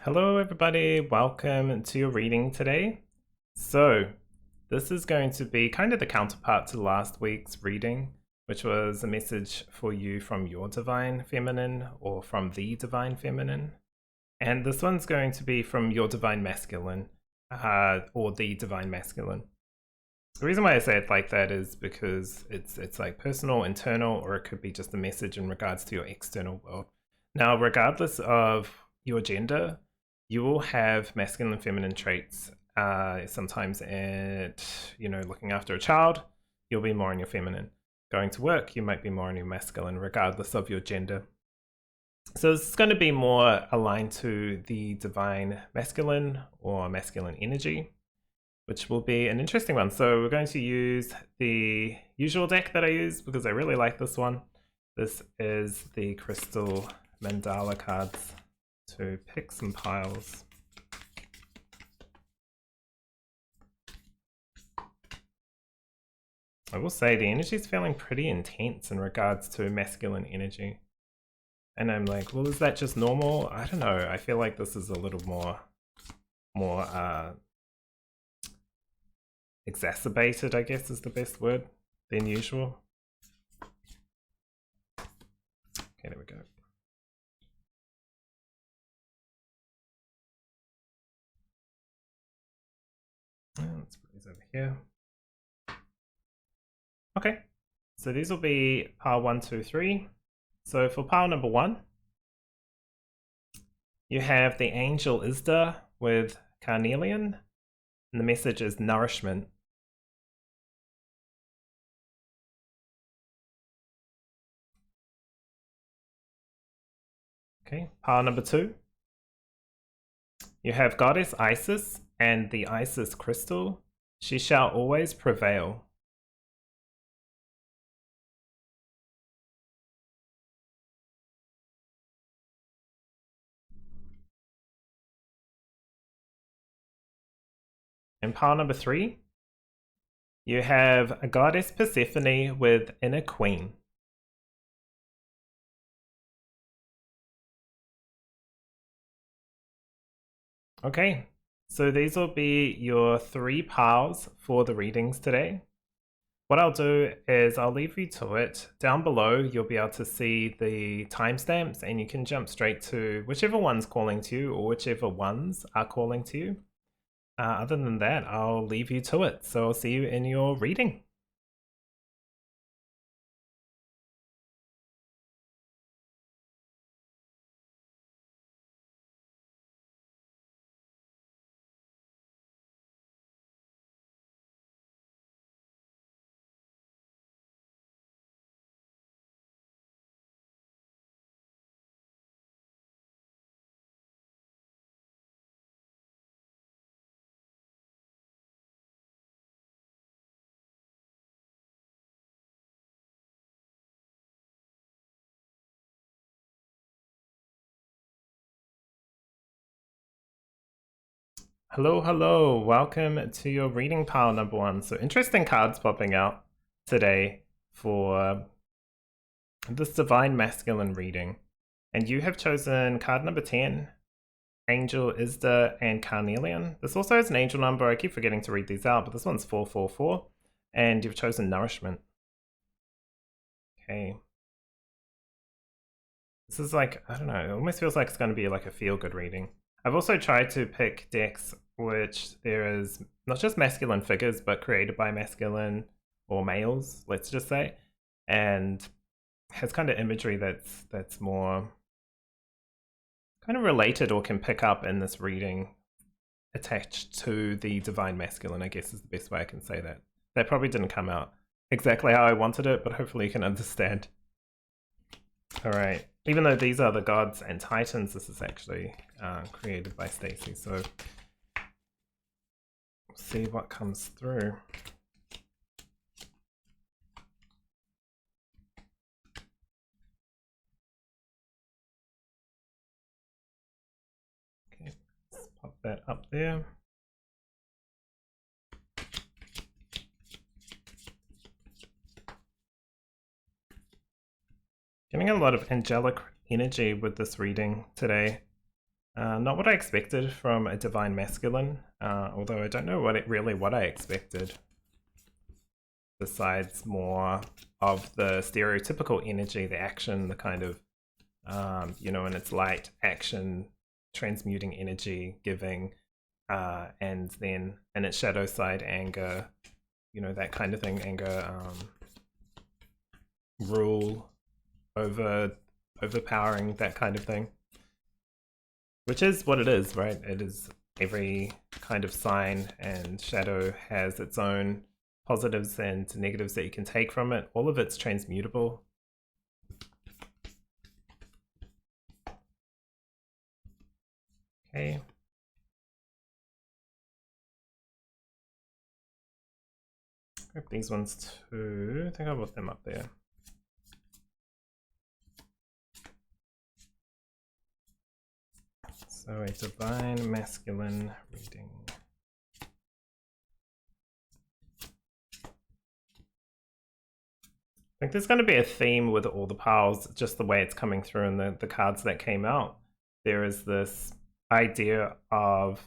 Hello everybody, welcome to your reading today. So this is going to be kind of the counterpart to last week's reading, which was a message for you from your Divine Feminine or from the Divine Feminine. And this one's going to be from your Divine Masculine or the Divine Masculine. The reason why I say it like that is because it's like personal, internal, or it could be just a message in regards to your external world. Now, regardless of your gender, you will have masculine and feminine traits. Sometimes looking after a child, you'll be more in your feminine. Going to work, you might be more in your masculine, regardless of your gender. So this is going to be more aligned to the divine masculine or masculine energy, which will be an interesting one. So we're going to use the usual deck that I use because I really like this one. This is the crystal mandala cards to pick some piles. I will say the energy is feeling pretty intense in regards to masculine energy. And I'm like, well, is that just normal? I don't know. I feel like this is a little more exacerbated, I guess is the best word, than usual. Okay, there we go. Let's put these over here. Okay, so these will be pile 1, 2, 3. So for pile number 1, you have the angel Isda with Carnelian, and the message is nourishment. Okay, pile number 2, you have goddess Isis and the Isis crystal. She shall always prevail. In pile number 3, you have a goddess Persephone with inner queen. Okay, so these will be your 3 piles for the readings today. What I'll do is I'll leave you to it. Down below, you'll be able to see the timestamps and you can jump straight to whichever one's calling to you or whichever ones are calling to you. Other than that, I'll leave you to it. So I'll see you in your reading. Hello, hello, welcome to your reading pile number 1. So interesting cards popping out today for this Divine Masculine reading. And you have chosen card number 10, Angel Isda and Carnelian. This also has an angel number, I keep forgetting to read these out, but this one's 444. And you've chosen Nourishment. Okay. This is like, I don't know, it almost feels like it's going to be like a feel-good reading. I've also tried to pick decks which there is not just masculine figures, but created by masculine or males, let's just say, and has kind of imagery that's more kind of related or can pick up in this reading attached to the divine masculine, I guess is the best way I can say that. That probably didn't come out exactly how I wanted it, but hopefully you can understand. All right, even though these are the gods and titans, this is actually created by Stacy, so see what comes through. Okay, let's pop that up there. Getting a lot of angelic energy with this reading today. Not what I expected from a divine masculine, although I don't know what I expected. Besides more of the stereotypical energy, the action, the kind of, and it's light, action, transmuting energy, giving, and then in its shadow side, anger, that kind of thing, anger, rule, overpowering, that kind of thing. Which is what it is, right? It is every kind of sign, and shadow has its own positives and negatives that you can take from it. All of it's transmutable. Okay. Grab these ones too. I think I'll put them up there. So a divine masculine reading. I think there's going to be a theme with all the piles, just the way it's coming through in the cards that came out. There is this idea of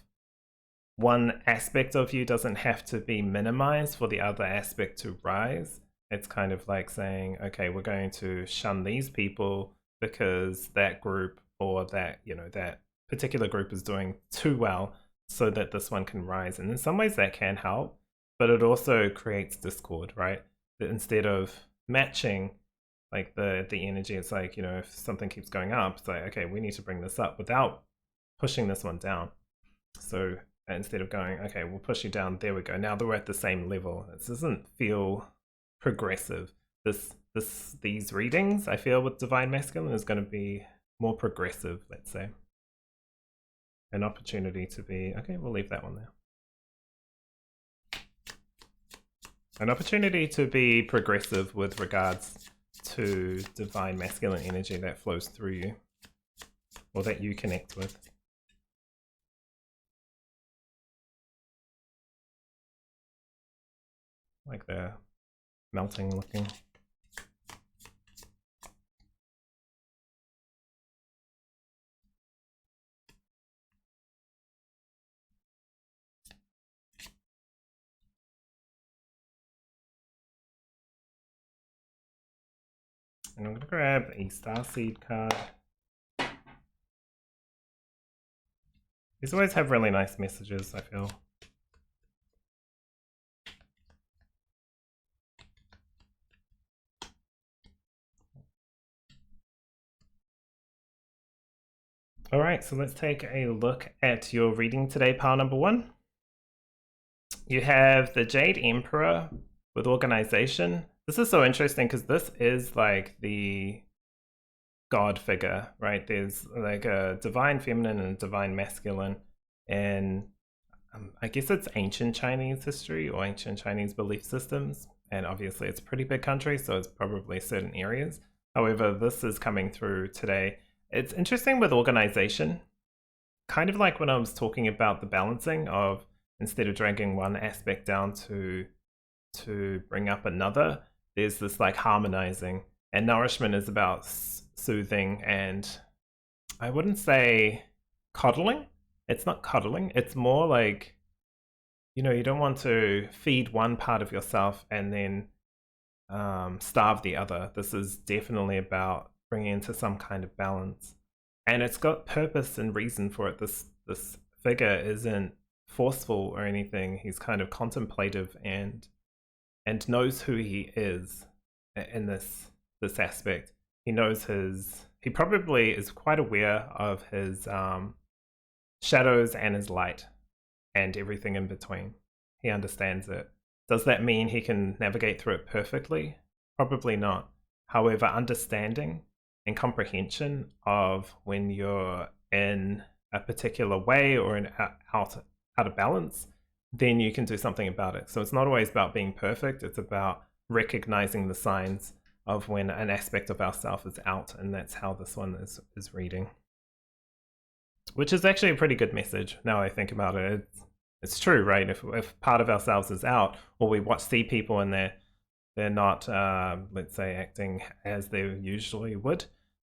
one aspect of you doesn't have to be minimized for the other aspect to rise. It's kind of like saying, okay, we're going to shun these people because that group or that, that particular group is doing too well so that this one can rise. And in some ways that can help, but it also creates discord, right? That instead of matching like the energy, it's like, if something keeps going up, it's like, okay, we need to bring this up without pushing this one down. So instead of going, okay, we'll push you down, there we go, now that we're at the same level. This doesn't feel progressive. These readings, I feel, with divine masculine is going to be more progressive, let's say. An opportunity to be, okay, we'll leave that one there. An opportunity to be progressive with regards to divine masculine energy that flows through you, or that you connect with. Like they're melting looking. And I'm going to grab a starseed card. These always have really nice messages, I feel. All right, so let's take a look at your reading today, pile number 1. You have the Jade Emperor with organization. This is so interesting because this is like the god figure, right? There's like a divine feminine and a divine masculine, and I guess it's ancient Chinese history or ancient Chinese belief systems, and obviously it's a pretty big country, so it's probably certain areas. However, this is coming through today. It's interesting with organization, kind of like when I was talking about the balancing of, instead of dragging one aspect down to bring up another, there's this like harmonizing, and nourishment is about soothing, and I wouldn't say coddling. It's not cuddling. It's more like, you don't want to feed one part of yourself and then starve the other. This is definitely about bringing into some kind of balance, and it's got purpose and reason for it. This figure isn't forceful or anything. He's kind of contemplative and knows who he is in this aspect. He knows he probably is quite aware of his shadows and his light and everything in between. He understands it. Does that mean he can navigate through it perfectly? Probably not. However, understanding and comprehension of when you're in a particular way or out of balance, then you can do something about it. So it's not always about being perfect. It's about recognizing the signs of when an aspect of ourself is out, and that's how this one is reading. Which is actually a pretty good message now I think about it. It's true, right? If part of ourselves is out, or we see people and they're not, let's say, acting as they usually would,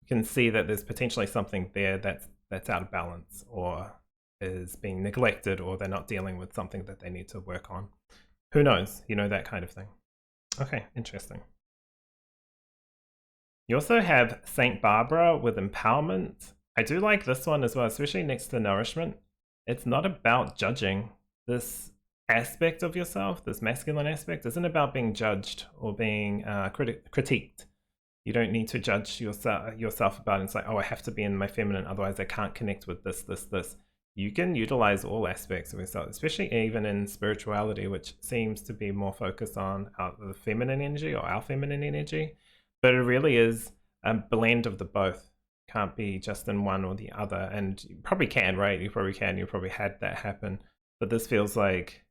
you can see that there's potentially something there that's that's out of balance or is being neglected, or they're not dealing with something that they need to work on. Who knows? You know, that kind of thing. Okay, interesting. You also have Saint Barbara with empowerment. I do like this one as well, especially next to nourishment. It's not about judging. This aspect of yourself, this masculine aspect, isn't about being judged or being critiqued. You don't need to judge yourself about it. It's like, oh, I have to be in my feminine, otherwise I can't connect with this. You can utilize all aspects of yourself, especially even in spirituality, which seems to be more focused on the feminine energy or our feminine energy. But it really is a blend of the both. Can't be just in one or the other. And you probably can, right? You probably can. You probably had that happen. But this feels like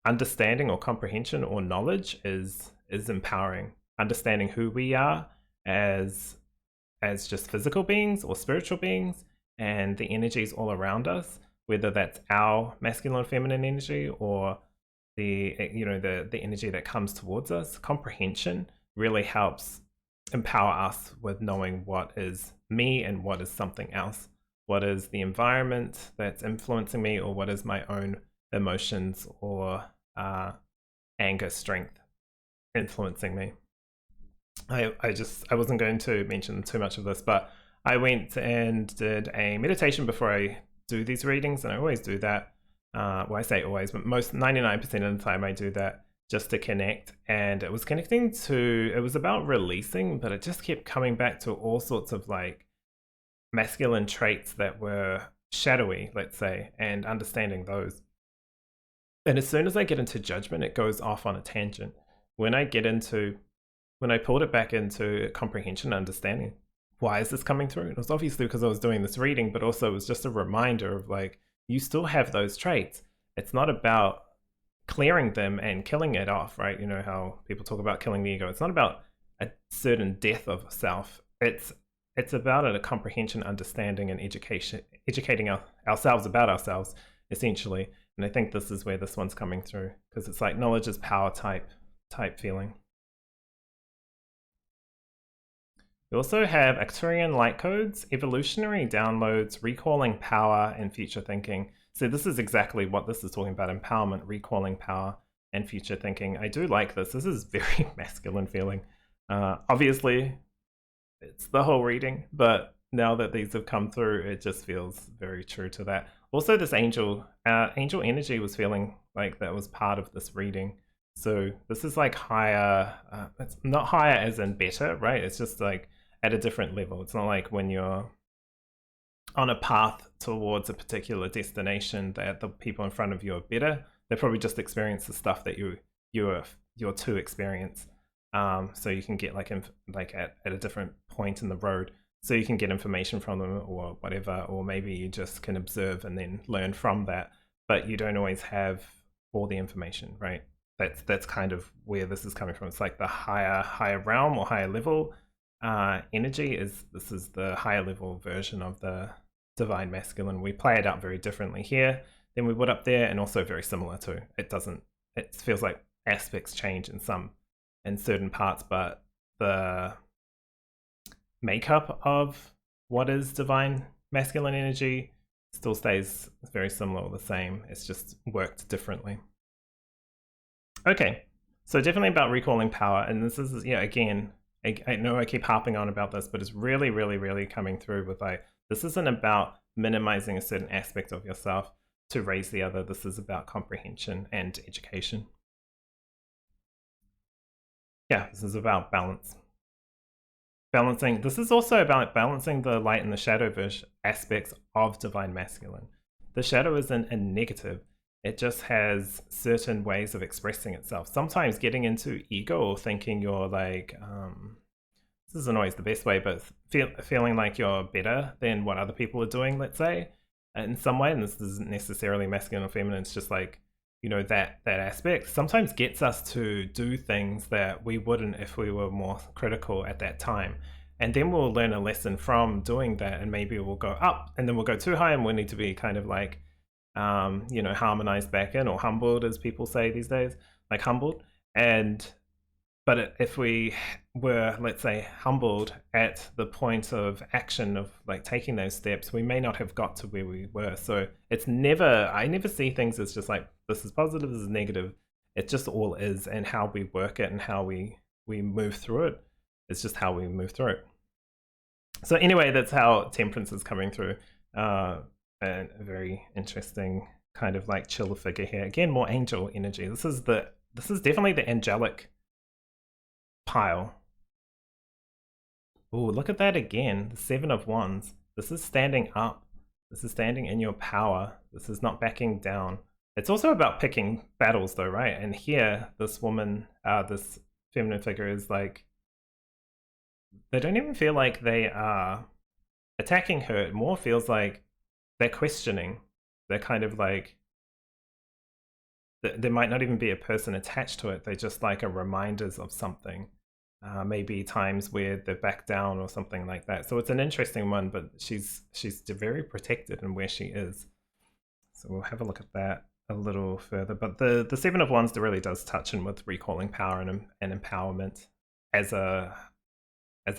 understanding or comprehension or knowledge is empowering. Understanding who we are as just physical beings or spiritual beings, and the energies all around us, whether that's our masculine or feminine energy or the energy that comes towards us. Comprehension really helps empower us with knowing what is me and what is something else. What is the environment that's influencing me, or what is my own emotions or anger, strength influencing me. I wasn't going to mention too much of this, but I went and did a meditation before I do these readings, and I always do that. Well, I say always, but 99% of the time I do that just to connect. And it was it was about releasing, but it just kept coming back to all sorts of like masculine traits that were shadowy, let's say, and understanding those. And as soon as I get into judgment, it goes off on a tangent. When I pulled it back into comprehension, understanding, why is this coming through? It was obviously because I was doing this reading, but also it was just a reminder of like, you still have those traits. It's not about clearing them and killing it off, right? You know how people talk about killing the ego. It's not about a certain death of self. It's about a comprehension, understanding, and educating ourselves about ourselves, essentially. And I think this is where this one's coming through, because it's like knowledge is power type feeling. We also have Arcturian light codes, evolutionary downloads, recalling power, and future thinking. So this is exactly what this is talking about: empowerment, recalling power, and future thinking. I do like this. This is very masculine feeling. Obviously, it's the whole reading, but now that these have come through, it just feels very true to that. Also, this angel energy was feeling like that was part of this reading. So this is like higher. It's not higher as in better, right? It's just like at a different level. It's not like when you're on a path towards a particular destination that the people in front of you are better. They probably just experience the stuff that you're to experience. So you can get like at a different point in the road, so you can get information from them or whatever, or maybe you just can observe and then learn from that. But you don't always have all the information, right? That's kind of where this is coming from. It's like the higher realm or higher level energy this is the higher level version of the divine masculine. We play it out very differently here than we would up there, and also very similar too. It feels like aspects change in certain parts, but the makeup of what is divine masculine energy still stays very similar or the same. It's just worked differently. Okay, so definitely about recalling power, and this is, yeah, again, I know I keep harping on about this, but it's really, really, really coming through with like, this isn't about minimizing a certain aspect of yourself to raise the other. This is about comprehension and education. Yeah, this is about balance. Balancing. This is also about balancing the light and the shadow aspects of divine masculine. The shadow isn't a negative. It just has certain ways of expressing itself. Sometimes getting into ego or thinking you're like, this isn't always the best way, but feeling like you're better than what other people are doing, let's say, in some way. And this isn't necessarily masculine or feminine. It's just like, you know, that aspect sometimes gets us to do things that we wouldn't if we were more critical at that time. And then we'll learn a lesson from doing that, and maybe we'll go up, and then we'll go too high, and we need to be kind of like, you know, harmonized back in, or humbled, as people say these days, like humbled. But if we were, let's say, humbled at the point of action of like taking those steps, we may not have got to where we were. So it's never, I never see things as just like, this is positive, this is negative. It just all is, and how we work it and how we move through it. It's just how we move through it. So anyway, that's how temperance is coming through. And a very interesting kind of like chill figure here. Again, more angel energy. This is definitely the angelic pile. Oh, look at that again. The Seven of Wands. This is standing up. This is standing in your power. This is not backing down. It's also about picking battles though, right? And here, this woman, this feminine figure is like, they don't even feel like they are attacking her. It more feels like they're questioning. They're kind of like, there might not even be a person attached to it. They just like are reminders of something. Maybe times where they're back down or something like that. So it's an interesting one, but she's very protected in where she is. So we'll have a look at that a little further. But the Seven of Wands really does touch in with recalling power and empowerment as a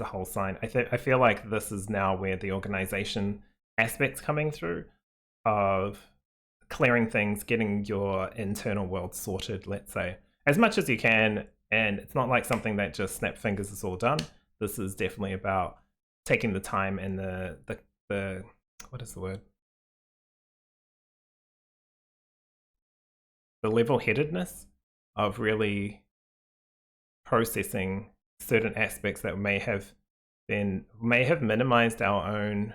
whole sign. I feel like this is now where the organization aspect's coming through of clearing things, getting your internal world sorted, let's say, as much as you can. And it's not like something that just snap fingers is all done. This is definitely about taking the time and the what is the word? The level-headedness of really processing certain aspects that may have minimized our own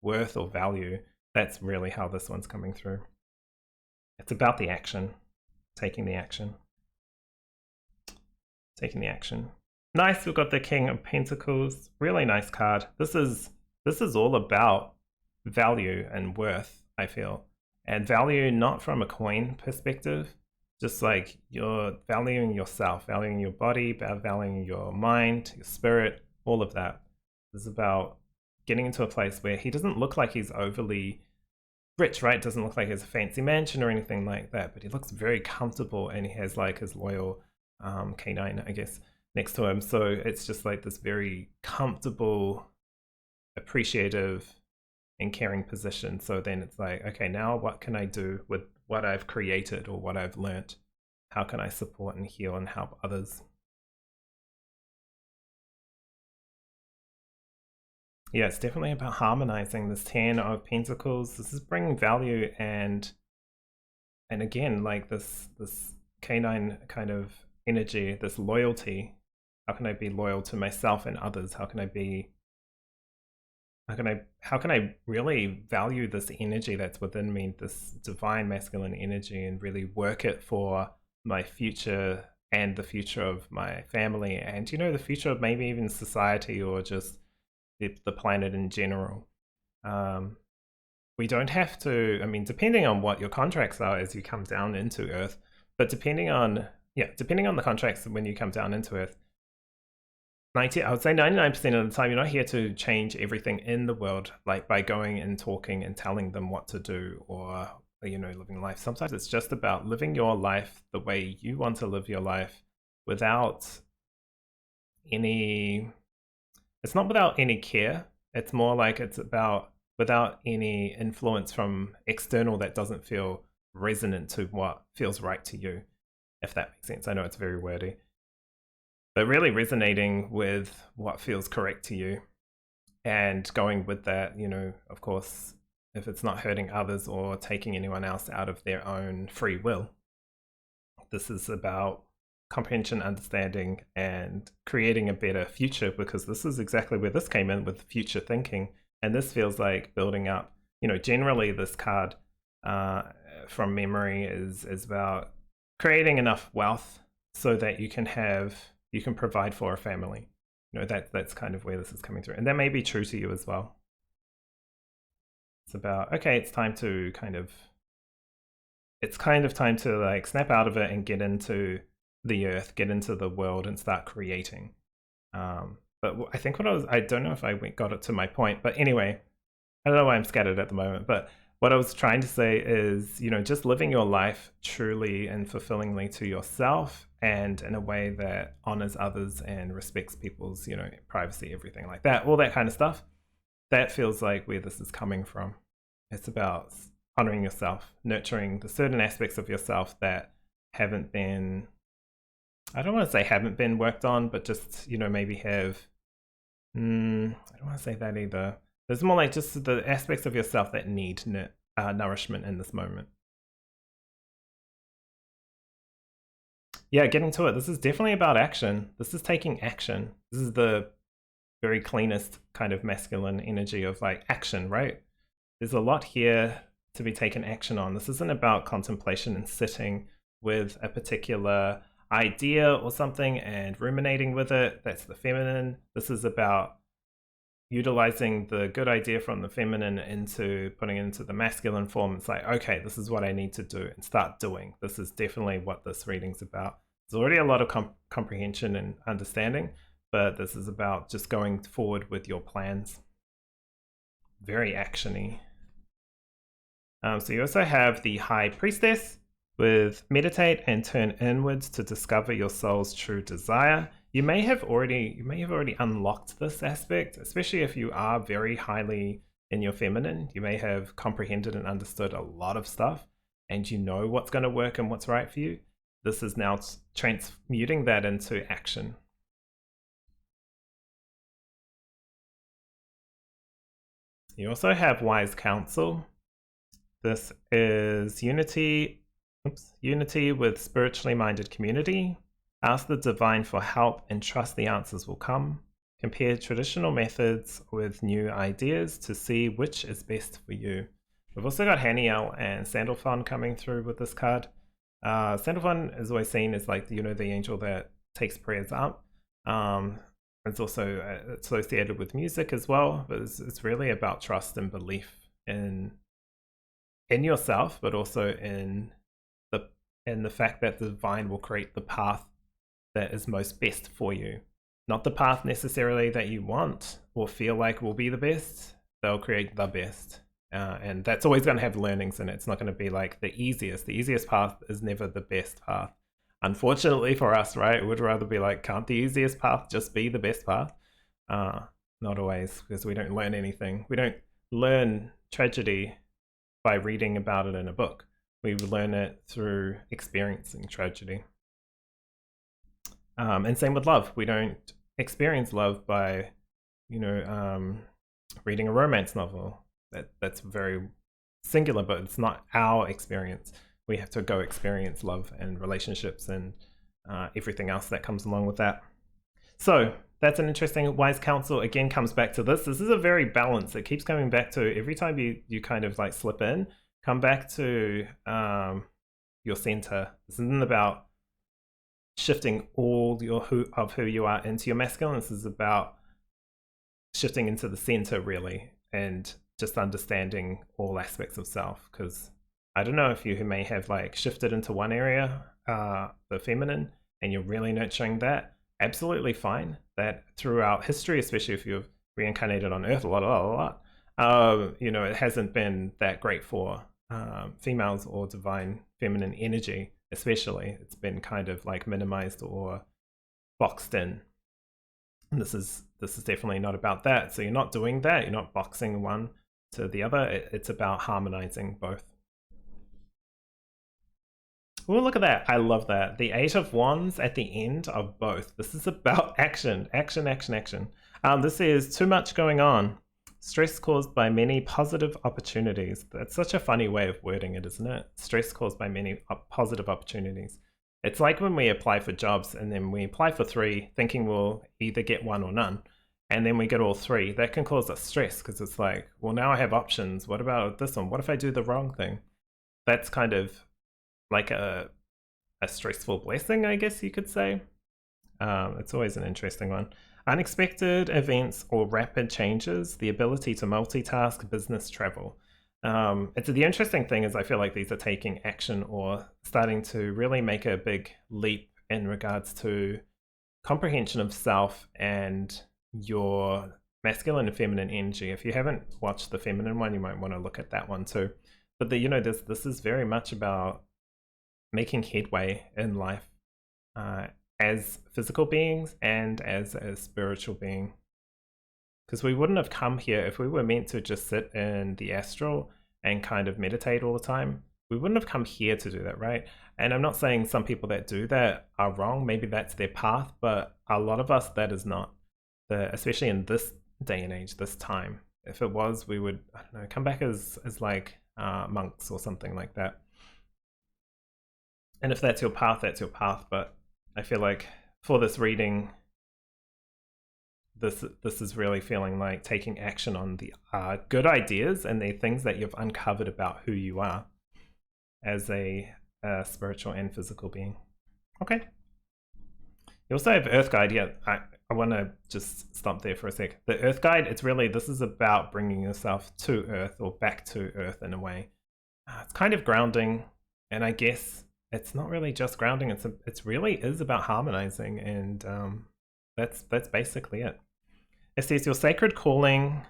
worth or value. That's really how this one's coming through. It's about the action, taking the action. Taking the action. Nice, we've got the King of Pentacles. Really nice card. This is all about value and worth, I feel. And value not from a coin perspective, just like you're valuing yourself, valuing your body, valuing your mind, your spirit, all of that. This is about getting into a place where he doesn't look like he's overly rich, right? Doesn't look like he has a fancy mansion or anything like that, but he looks very comfortable, and he has like his loyal canine, I guess, next to him. So it's just like this very comfortable, appreciative, and caring position. So then it's like, okay, now what can I do with what I've created or what I've learnt? How can I support and heal and help others? Yeah, it's definitely about harmonizing. This 10 of Pentacles. This is bringing value and again, like this canine kind of energy, this loyalty. How can I be loyal to myself and others? How can I really value this energy that's within me, this divine masculine energy, and really work it for my future and the future of my family, and the future of maybe even society or just the planet in general. We don't have to, depending on what your contracts are as you come down into Earth, but depending on the contracts when you come down into Earth, I would say 99% of the time, you're not here to change everything in the world, like by going and talking and telling them what to do or, living life. Sometimes it's just about living your life the way you want to live your life without any, it's not without any care. It's more like it's about without any influence from external that doesn't feel resonant to what feels right to you, if that makes sense. I know it's very wordy, but really resonating with what feels correct to you and going with that, of course, if it's not hurting others or taking anyone else out of their own free will. This is about comprehension, understanding, and creating a better future, because this is exactly where this came in with future thinking. And this feels like building up, generally this card from memory is about creating enough wealth so that you can provide for a family. That's kind of where this is coming through. And that may be true to you as well. It's about, okay, it's time to time to like snap out of it and get into the earth, get into the world and start creating. But I think I don't know if I got it to my point, but anyway, I don't know why I'm scattered at the moment, but what I was trying to say is, just living your life truly and fulfillingly to yourself and in a way that honors others and respects people's, privacy, everything like that, all that kind of stuff. That feels like where this is coming from. It's about honoring yourself, nurturing the certain aspects of yourself that haven't been, I don't want to say haven't been worked on, but just, maybe have, I don't want to say that either. There's more like just the aspects of yourself that need nourishment in this moment. Yeah, getting to it. This is definitely about action. This is taking action. This is the very cleanest kind of masculine energy of like action, right? There's a lot here to be taken action on. This isn't about contemplation and sitting with a particular idea or something and ruminating with it. That's the feminine. This is about utilizing the good idea from the feminine into putting it into the masculine form. It's like, okay, this is what I need to do and start doing. This is definitely what this reading's about. There's already a lot of comprehension and understanding, but this is about just going forward with your plans. Very actiony. So you also have the High Priestess with meditate and turn inwards to discover your soul's true desire. You may have already unlocked this aspect, especially if you are very highly in your feminine. You may have comprehended and understood a lot of stuff, and you know what's going to work and what's right for you. This is now transmuting that into action. You also have wise counsel. This is unity with spiritually minded community. Ask the divine for help and trust the answers will come. Compare traditional methods with new ideas to see which is best for you. We've also got Haniel and Sandalphon coming through with this card. Sandalphon is always seen as like, the angel that takes prayers up. It's also associated with music as well, but it's really about trust and belief in yourself, but also in the fact that the divine will create the path that is most best for you. Not the path necessarily that you want or feel like will be the best. They'll create the best. And that's always going to have learnings in it. It's not going to be like the easiest. The easiest path is never the best path. Unfortunately for us, right? It would rather be like, can't the easiest path just be the best path? Not always, because we don't learn anything. We don't learn tragedy by reading about it in a book. We learn it through experiencing tragedy. And same with love. We don't experience love by, reading a romance novel. That's very singular, but it's not our experience. We have to go experience love and relationships and everything else that comes along with that. So that's an interesting wise counsel. Again, comes back to this. This is a very balance. It keeps coming back to every time you kind of like slip in, come back to your center. This isn't about shifting all who you are into your masculine. This is about shifting into the center really, and just understanding all aspects of self. Because I don't know if you may have like shifted into one area, the feminine, and you're really nurturing that. Absolutely fine. That throughout history, especially if you've reincarnated on Earth a lot, it hasn't been that great for females or divine feminine energy, especially. It's been kind of like minimized or boxed in. And this is definitely not about that. So you're not doing that. You're not boxing one to the other. It's about harmonizing both. Oh, look at that. I love that. The 8 of Wands at the end of both. This is about action. Action. This is too much going on. Stress caused by many positive opportunities. That's such a funny way of wording it, isn't it? Stress caused by many positive opportunities. It's like when we apply for jobs and then we apply for 3 thinking we'll either get 1 or none. And then we get all 3. That can cause us stress because it's like, well, now I have options. What about this one? What if I do the wrong thing? That's kind of like a stressful blessing, I guess you could say. It's always an interesting one. Unexpected events or rapid changes, the ability to multitask, business, travel. It's the interesting thing is I feel like these are taking action or starting to really make a big leap in regards to comprehension of self and your masculine and feminine energy. If you haven't watched the feminine one, you might want to look at that one too. But this is very much about making headway in life. as physical beings and as a spiritual being. Because we wouldn't have come here if we were meant to just sit in the astral and kind of meditate all the time. We wouldn't have come here to do that, right? And I'm not saying some people that do that are wrong. Maybe that's their path, but a lot of us, that is not. Especially in this day and age, this time. If it was, we would, I don't know, come back as like monks or something like that. And if that's your path, that's your path. But I feel like for this reading, this is really feeling like taking action on the good ideas and the things that you've uncovered about who you are as a spiritual and physical being. Okay. You also have Earth Guide. Yeah, I want to just stop there for a sec. The Earth Guide, it's really, this is about bringing yourself to Earth or back to Earth in a way. It's kind of grounding, and I guess it's not really just grounding. It's really is about harmonizing, and that's basically it. It says your sacred calling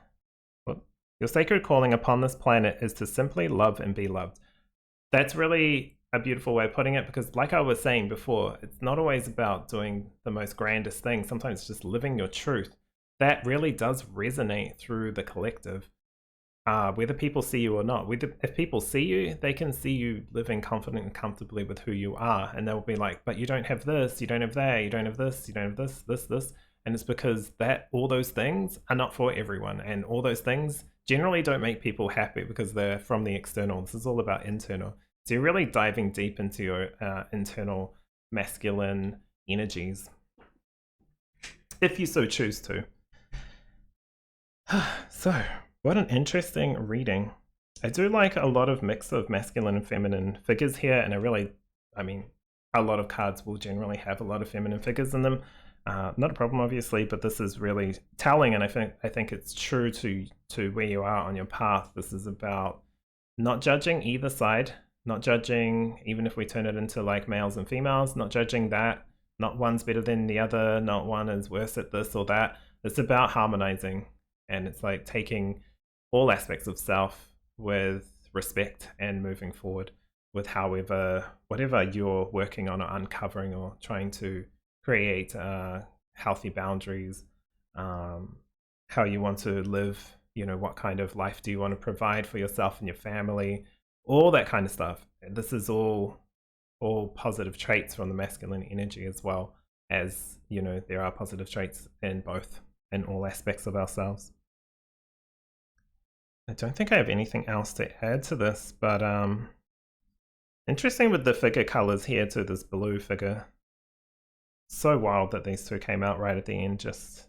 upon this planet is to simply love and be loved. That's really a beautiful way of putting it, because like I was saying before, it's not always about doing the most grandest thing. Sometimes it's just living your truth. That really does resonate through the collective, whether people see you or not. If people see you, they can see you living confident and comfortably with who you are, and they'll be like, but you don't have this, you don't have that, you don't have this, you don't have this. And it's because that all those things are not for everyone, and all those things generally don't make people happy because they're from the external. This is all about internal. So you're really diving deep into your internal masculine energies, if you so choose to. So, what an interesting reading. I do like a lot of mix of masculine and feminine figures here, and I mean, a lot of cards will generally have a lot of feminine figures in them. Not a problem, obviously, but this is really telling, and I think it's true to where you are on your path. This is about not judging either side, not judging, even if we turn it into like males and females, not judging that. Not one's better than the other, not one is worse at this or that. It's about harmonizing, and it's like taking all aspects of self with respect and moving forward with whatever you're working on or uncovering or trying to create healthy boundaries, how you want to live, what kind of life do you want to provide for yourself and your family, all that kind of stuff. This is all positive traits from the masculine energy, as well as, there are positive traits in all aspects of ourselves. I don't think I have anything else to add to this, but interesting with the figure colors here too, this blue figure. So wild that these two came out right at the end. Just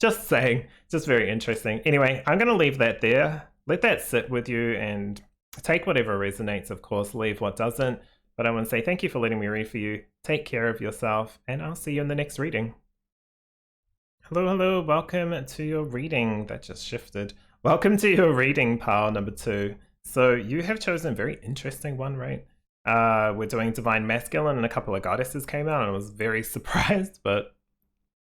saying, just very interesting. Anyway, I'm going to leave that there. Let that sit with you and take whatever resonates, of course, leave what doesn't. But I want to say thank you for letting me read for you. Take care of yourself, and I'll see you in the next reading. Hello, welcome to your reading. That just shifted. Welcome to your reading, pile number 2. So you have chosen a very interesting one, right? We're doing Divine Masculine, and a couple of goddesses came out, and I was very surprised, but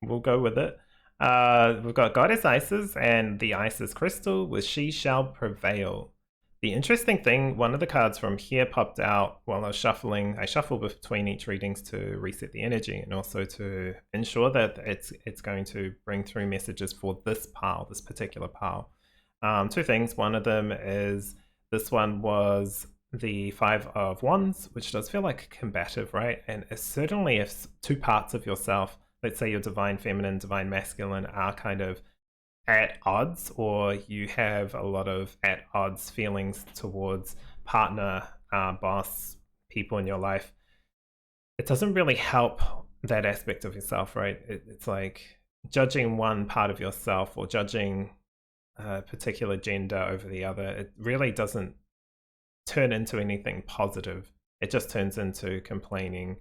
we'll go with it. We've got Goddess Isis and the Isis Crystal with She Shall Prevail. The interesting thing, one of the cards from here popped out while I was shuffling. I shuffle between each readings to reset the energy and also to ensure that it's going to bring through messages for this pile, this particular pile. 2 things. One of them is, this one was the 5 of Wands, which does feel like combative, right? And certainly if 2 parts of yourself, let's say your divine feminine, divine masculine, are kind of at odds, or you have a lot of at odds feelings towards partner, boss, people in your life, it doesn't really help that aspect of yourself, right? It's like judging one part of yourself or judging a particular gender over the other. It really doesn't turn into anything positive. It just turns into complaining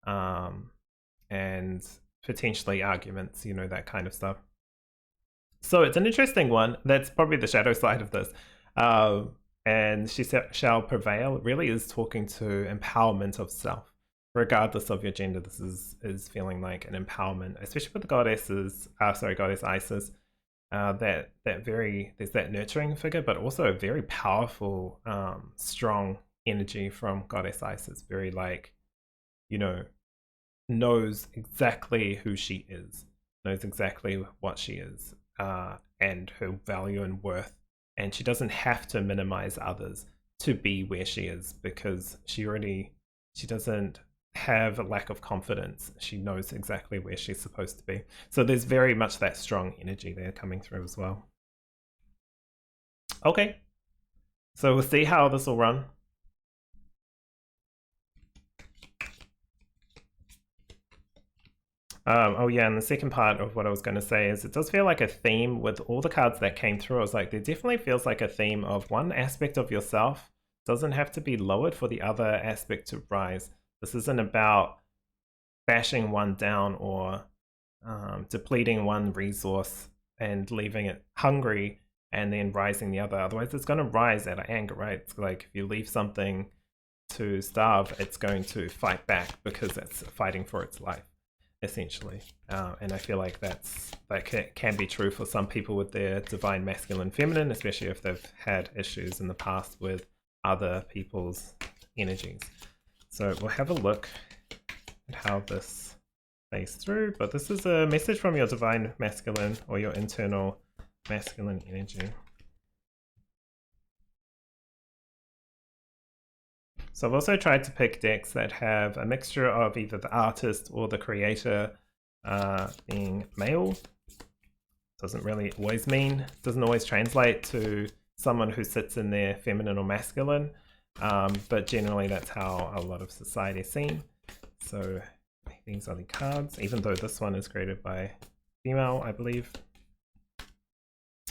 and potentially arguments, that kind of stuff. So it's an interesting one. That's probably the shadow side of this. And She Shall Prevail really is talking to empowerment of self. Regardless of your gender, this is feeling like an empowerment, especially with the goddess Isis. There's that nurturing figure, but also a very powerful, strong energy from Goddess Isis. Very like, knows exactly who she is, knows exactly what she is, and her value and worth. And she doesn't have to minimize others to be where she is, because she doesn't have a lack of confidence. She knows exactly where she's supposed to be. So there's very much that strong energy there coming through as well. Okay, so we'll see how this will run. Oh yeah, and the second part of what I was going to say is it does feel like a theme with all the cards that came through. I was like, there definitely feels like a theme of one aspect of yourself doesn't have to be lowered for the other aspect to rise. This isn't about bashing one down or depleting one resource and leaving it hungry and then rising the other. Otherwise, it's going to rise out of anger, right? It's like if you leave something to starve, it's going to fight back because it's fighting for its life, essentially. And I feel like that can be true for some people with their divine masculine feminine, especially if they've had issues in the past with other people's energies. So we'll have a look at how this plays through, but this is a message from your divine masculine or your internal masculine energy. So I've also tried to pick decks that have a mixture of either the artist or the creator being male. Doesn't really always mean, doesn't always translate to someone who sits in their feminine or masculine, but generally that's how a lot of society is seen. So these are the cards, even though this one is created by female, I believe.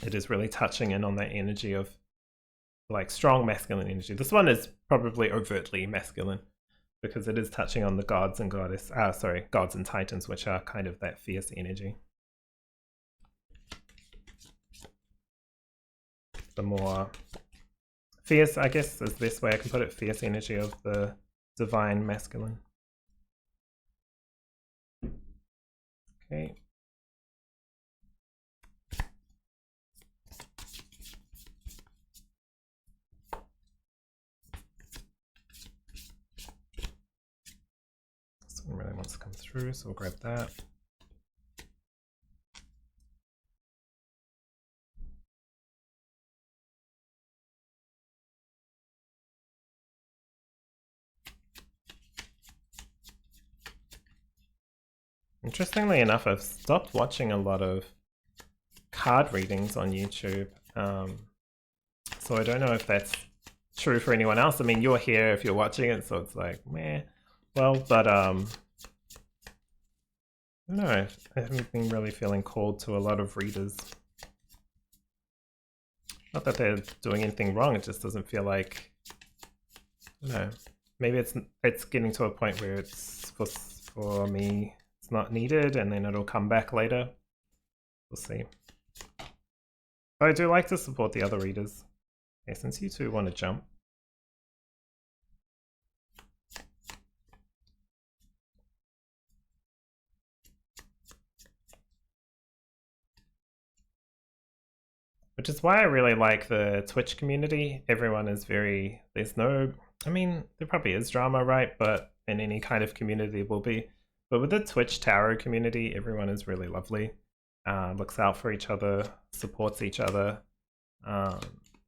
It is really touching in on that energy of like strong masculine energy. This one is probably overtly masculine because it is touching on the gods and gods and titans, which are kind of that fierce energy. The more fierce, I guess, is the best way I can put it, fierce energy of the divine masculine. Okay. This one really wants to come through, so we'll grab that. Interestingly enough, I've stopped watching a lot of card readings on YouTube. So I don't know if that's true for anyone else. I mean, you're here if you're watching it, so it's like, meh. Well, but I don't know. I haven't been really feeling called to a lot of readers. Not that they're doing anything wrong, it just doesn't feel like, I don't know. Maybe it's getting to a point where it's for me, it's not needed, and then it'll come back later. We'll see. But I do like to support the other readers. Okay, since you two want to jump. Which is why I really like the Twitch community. Everyone is very, I mean, there probably is drama, right? But in any kind of community will be. But with the Twitch tarot community, everyone is really lovely. Looks out for each other, supports each other.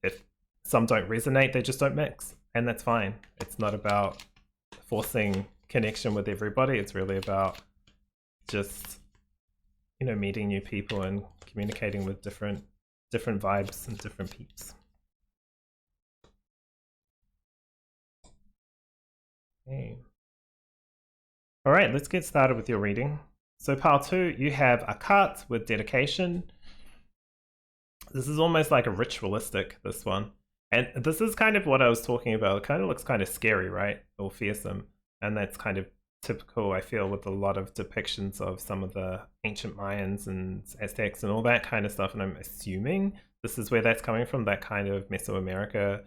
If some don't resonate, they just don't mix. And that's fine. It's not about forcing connection with everybody. It's really about just, meeting new people and communicating with different vibes and different peeps. Okay. All right, let's get started with your reading. So pile 2, you have a cart with dedication. This is almost like a ritualistic, this one. And this is kind of what I was talking about. It kind of looks kind of scary, right? Or fearsome. And that's kind of typical, I feel, with a lot of depictions of some of the ancient Mayans and Aztecs and all that kind of stuff. And I'm assuming this is where that's coming from, that kind of Mesoamerica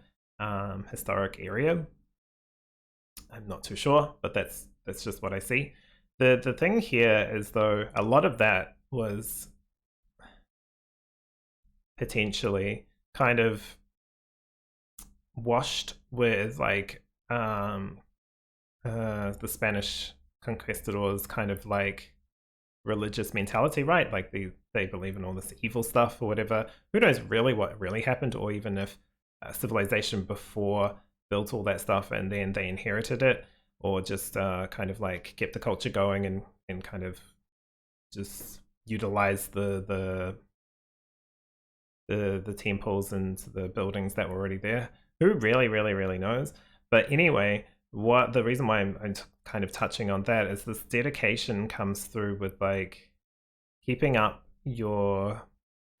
historic area. I'm not too sure, but that's just what I see. The thing here is, though, a lot of that was potentially kind of washed with like the Spanish conquistadors kind of like religious mentality, right? Like they believe in all this evil stuff or whatever. Who knows really what really happened, or even if civilization before built all that stuff and then they inherited it, or just kind of like kept the culture going and kind of just utilize the temples and the buildings that were already there. Who really knows? But anyway, what the reason why I'm kind of touching on that is this dedication comes through with like keeping up your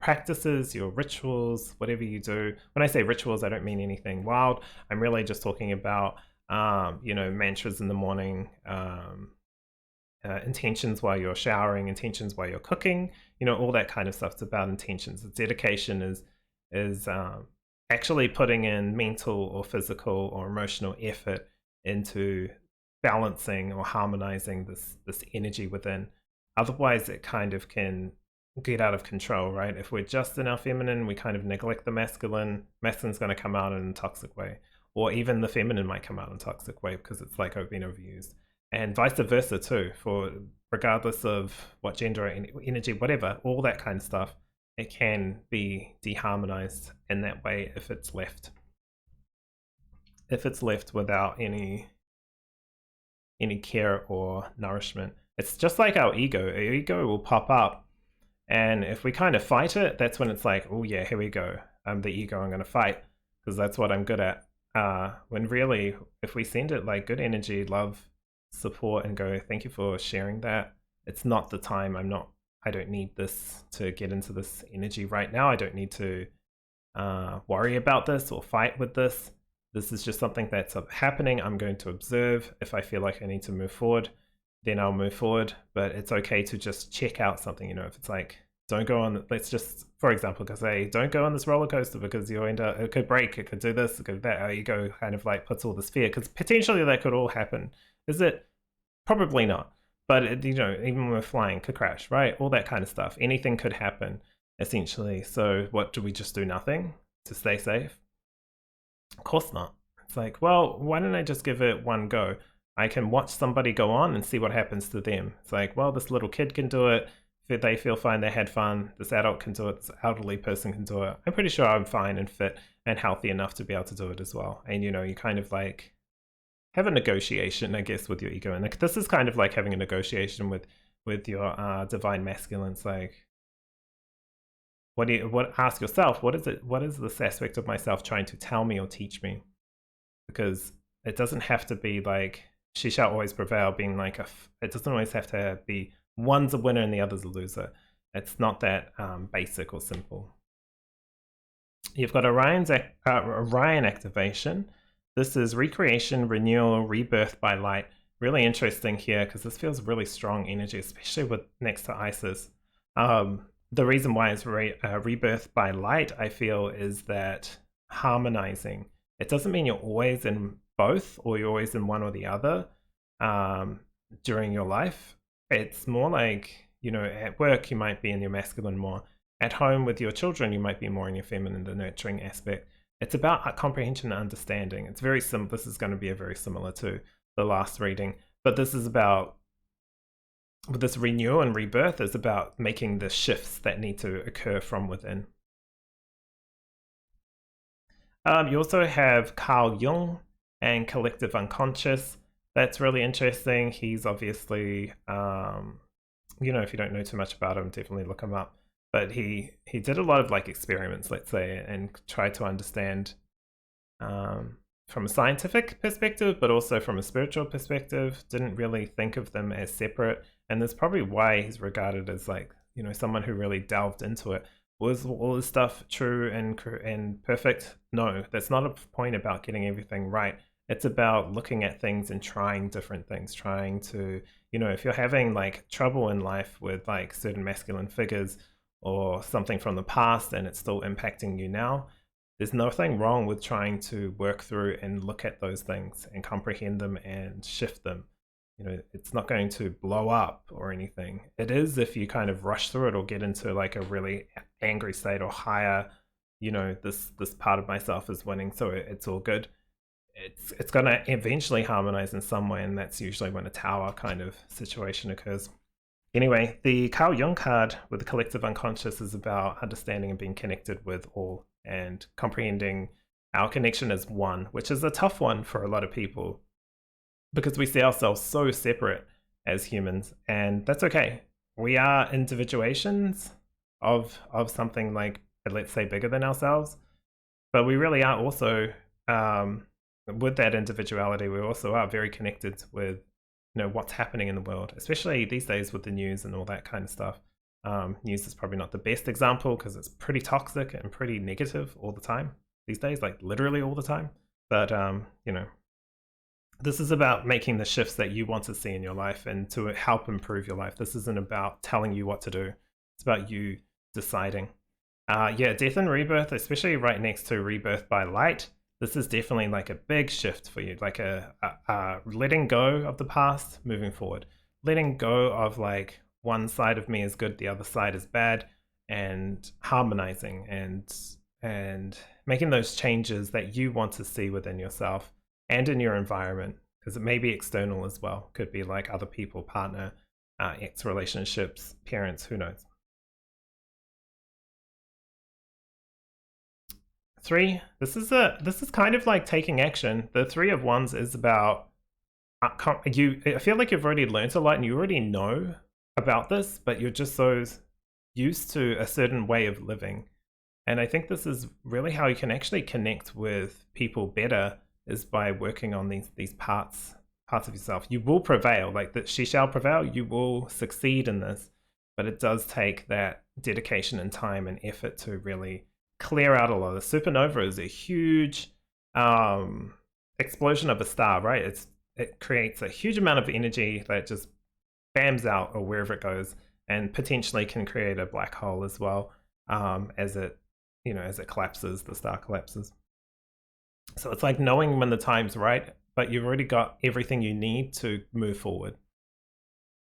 practices, your rituals, whatever you do. When I say rituals, I don't mean anything wild. I'm really just talking about mantras in the morning, intentions while you're showering, intentions while you're cooking, all that kind of stuff. It's about intentions. The dedication is actually putting in mental or physical or emotional effort into balancing or harmonizing this energy within. Otherwise, it kind of can get out of control, right? If we're just in our feminine, we kind of neglect the masculine. Masculine's going to come out in a toxic way, or even the feminine might come out in a toxic way because it's like been overused. And vice versa too, for regardless of what gender, energy, whatever, all that kind of stuff, it can be deharmonized in that way if it's left without any care or nourishment. It's just like our ego. Our ego will pop up, and if we kind of fight it, that's when it's like, oh yeah, here we go. I'm the ego, I'm going to fight because that's what I'm good at. When really, if we send it like good energy, love, support, and go, thank you for sharing that. It's not the time. I don't need this to get into this energy right now. I don't need to worry about this or fight with this. This is just something that's happening. I'm going to observe. If I feel like I need to move forward, then I'll move forward. But it's okay to just check out something. If it's like, don't go on, let's just, for example, because don't go on this roller coaster because you'll end up, it could break, it could do this, it could do that. Our ego kind of like puts all this fear, because potentially that could all happen. Is it? Probably not. But even when we're flying, could crash, right? All that kind of stuff. Anything could happen, essentially. So what, do we just do nothing to stay safe? Of course not. It's like, well, why don't I just give it one go? I can watch somebody go on and see what happens to them. It's like, well, this little kid can do it. If they feel fine, they had fun. This adult can do it. This elderly person can do it. I'm pretty sure I'm fine and fit and healthy enough to be able to do it as well. And, you kind of like have a negotiation, I guess, with your ego. And this is kind of like having a negotiation with your divine masculine. It's like, ask yourself, what is this aspect of myself trying to tell me or teach me? Because it doesn't have to be like she shall always prevail, being like it doesn't always have to be one's a winner and the other's a loser. It's not that basic or simple. You've got Orion activation. This is recreation, renewal, rebirth by light. Really interesting here because this feels really strong energy, especially with next to Isis. The reason why it's rebirth by light, I feel, is that harmonizing. It doesn't mean you're always in both or you're always in one or the other during your life. It's more like, at work, you might be in your masculine more. At home with your children, you might be more in your feminine, the nurturing aspect. It's about comprehension and understanding. It's very simple. This is going to be very similar to the last reading, but this is about, with this renewal and rebirth, is about making the shifts that need to occur from within. You also have Carl Jung and collective unconscious. That's really interesting. He's obviously, if you don't know too much about him, definitely look him up. But he did a lot of like experiments, let's say, and tried to understand from a scientific perspective, but also from a spiritual perspective. Didn't really think of them as separate, and that's probably why he's regarded as like someone who really delved into it. Was all this stuff true and perfect? No, that's not a point about getting everything right. It's about looking at things and trying different things, trying to, if you're having like trouble in life with like certain masculine figures or something from the past and it's still impacting you now, there's nothing wrong with trying to work through and look at those things and comprehend them and shift them. It's not going to blow up or anything. It is if you kind of rush through it or get into like a really angry state or higher, this part of myself is winning, so it's all good. it's going to eventually harmonize in some way, and that's usually when a tower kind of situation occurs. Anyway, the Carl Jung card with the collective unconscious is about understanding and being connected with all and comprehending our connection as one, which is a tough one for a lot of people because we see ourselves so separate as humans, and that's okay. We are individuations of something like, let's say, bigger than ourselves, but we really are also with that individuality, we also are very connected with what's happening in the world, especially these days with the news and all that kind of stuff. News is probably not the best example because it's pretty toxic and pretty negative all the time these days, like literally all the time. But this is about making the shifts that you want to see in your life and to help improve your life. This isn't about telling you what to do. It's about you deciding. Yeah, death and rebirth, especially right next to rebirth by light. This is definitely like a big shift for you, like a letting go of the past, moving forward. Letting go of like one side of me is good, the other side is bad, and harmonizing and making those changes that you want to see within yourself and in your environment, because it may be external as well. Could be like other people, partner, ex relationships, parents, who knows. 3, this is kind of like taking action. The 3 of Wands is about I feel like you've already learned a lot and you already know about this, but you're just so used to a certain way of living. And I think this is really how you can actually connect with people better, is by working on these parts of yourself. You will prevail, like that she shall prevail, you will succeed in this, but it does take that dedication and time and effort to really clear out a lot. The supernova is a huge explosion of a star, right? It creates a huge amount of energy that just bams out or wherever it goes, and potentially can create a black hole as well, as it collapses, the star collapses. So it's like knowing when the time's right, but you've already got everything you need to move forward,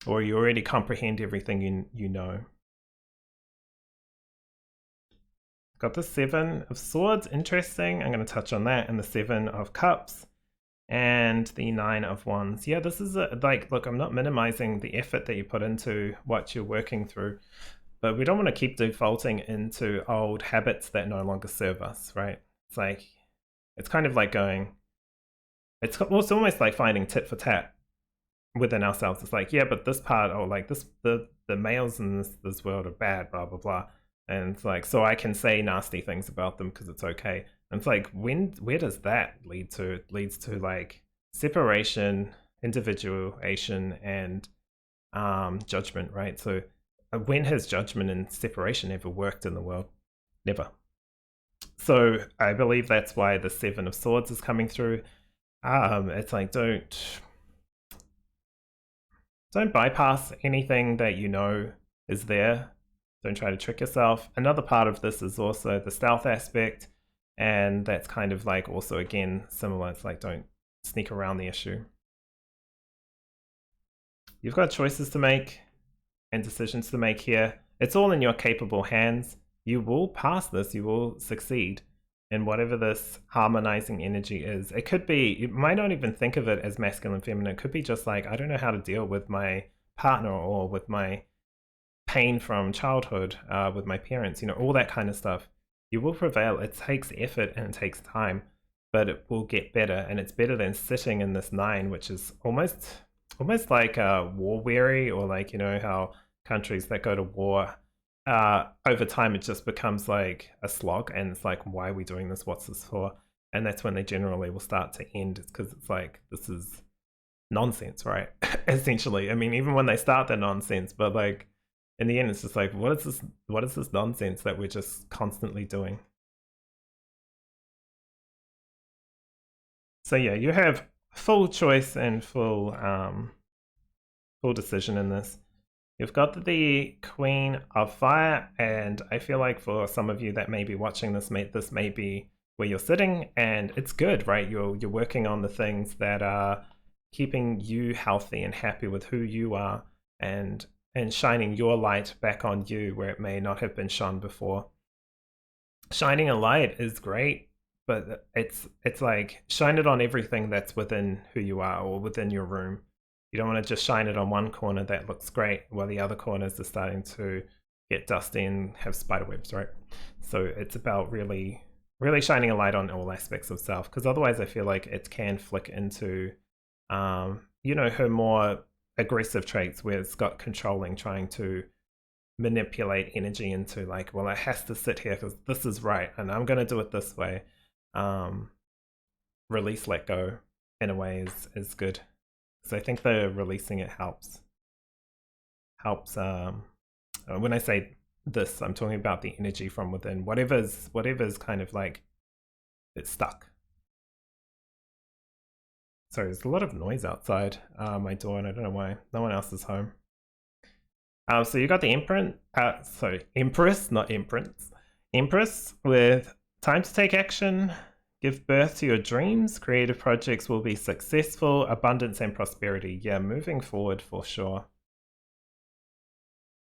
or you already comprehend everything you know. Got the 7 of Swords, interesting. I'm going to touch on that, and the 7 of Cups, and the 9 of Wands. Yeah, this is look, I'm not minimizing the effort that you put into what you're working through, but we don't want to keep defaulting into old habits that no longer serve us, right? It's kind of like it's almost like finding tit for tat within ourselves. It's like, yeah, but this part, the males in this world are bad, blah, blah, blah. And it's like, so I can say nasty things about them because it's okay. And it's like, where does that lead to? It leads to like separation, individuation, and judgment, right? So when has judgment and separation ever worked in the world? Never. So I believe that's why the 7 of Swords is coming through. It's like, don't bypass anything that you know is there. Don't try to trick yourself. Another part of this is also the stealth aspect, and that's kind of like also, again, similar. It's like, don't sneak around the issue. You've got choices to make and decisions to make here. It's all in your capable hands. You will pass this. You will succeed in whatever this harmonizing energy is. It could be, you might not even think of it as masculine, feminine. It could be just like, I don't know how to deal with my partner or with my pain from childhood, with my parents, all that kind of stuff. You will prevail. It takes effort and it takes time, but it will get better, and it's better than sitting in this 9, which is almost like war weary, or like, how countries that go to war, over time it just becomes like a slog, and it's like, why are we doing this? What's this for? And that's when they generally will start to end. It's because it's like, this is nonsense, right? Essentially. I mean, even when they start, they're nonsense, but like, in the end, it's just like, what is this nonsense that we're just constantly doing? So yeah, you have full choice and full decision in this. You've got the Queen of Fire, and I feel like for some of you that may be watching this may be where you're sitting, and it's good, right? You're working on the things that are keeping you healthy and happy with who you are, and shining your light back on you where it may not have been shone before. Shining a light is great, but it's like shine it on everything that's within who you are or within your room. You don't want to just shine it on one corner that looks great while the other corners are starting to get dusty and have spider webs, right? So it's about really shining a light on all aspects of self, because otherwise I feel like it can flick into her more aggressive traits where it's got controlling, trying to manipulate energy into like, well, it has to sit here because this is right and I'm going to do it this way. Release, let go in a way is good. So I think the releasing it helps. When I say this, I'm talking about the energy from within, whatever's kind of like it's stuck. Sorry, there's a lot of noise outside my door, and I don't know why. No one else is home. So you got the Empress, not imprints. Empress with time to take action, give birth to your dreams, creative projects will be successful, abundance and prosperity. Yeah, moving forward for sure.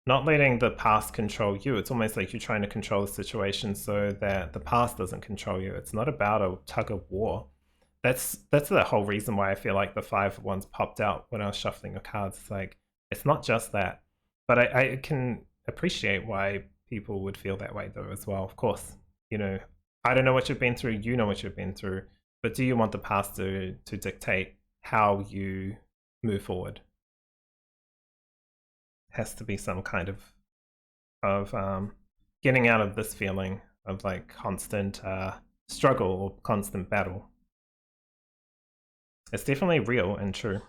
Not letting the past control you. It's almost like you're trying to control the situation so that the past doesn't control you. It's not about a tug of war. That's the whole reason why I feel like the 5 of Wands popped out when I was shuffling the cards. It's like, it's not just that. But I can appreciate why people would feel that way though as well. Of course, I don't know what you've been through, you know what you've been through, but do you want the past to dictate how you move forward? Has to be some kind of getting out of this feeling of like constant struggle or constant battle. It's definitely real and true.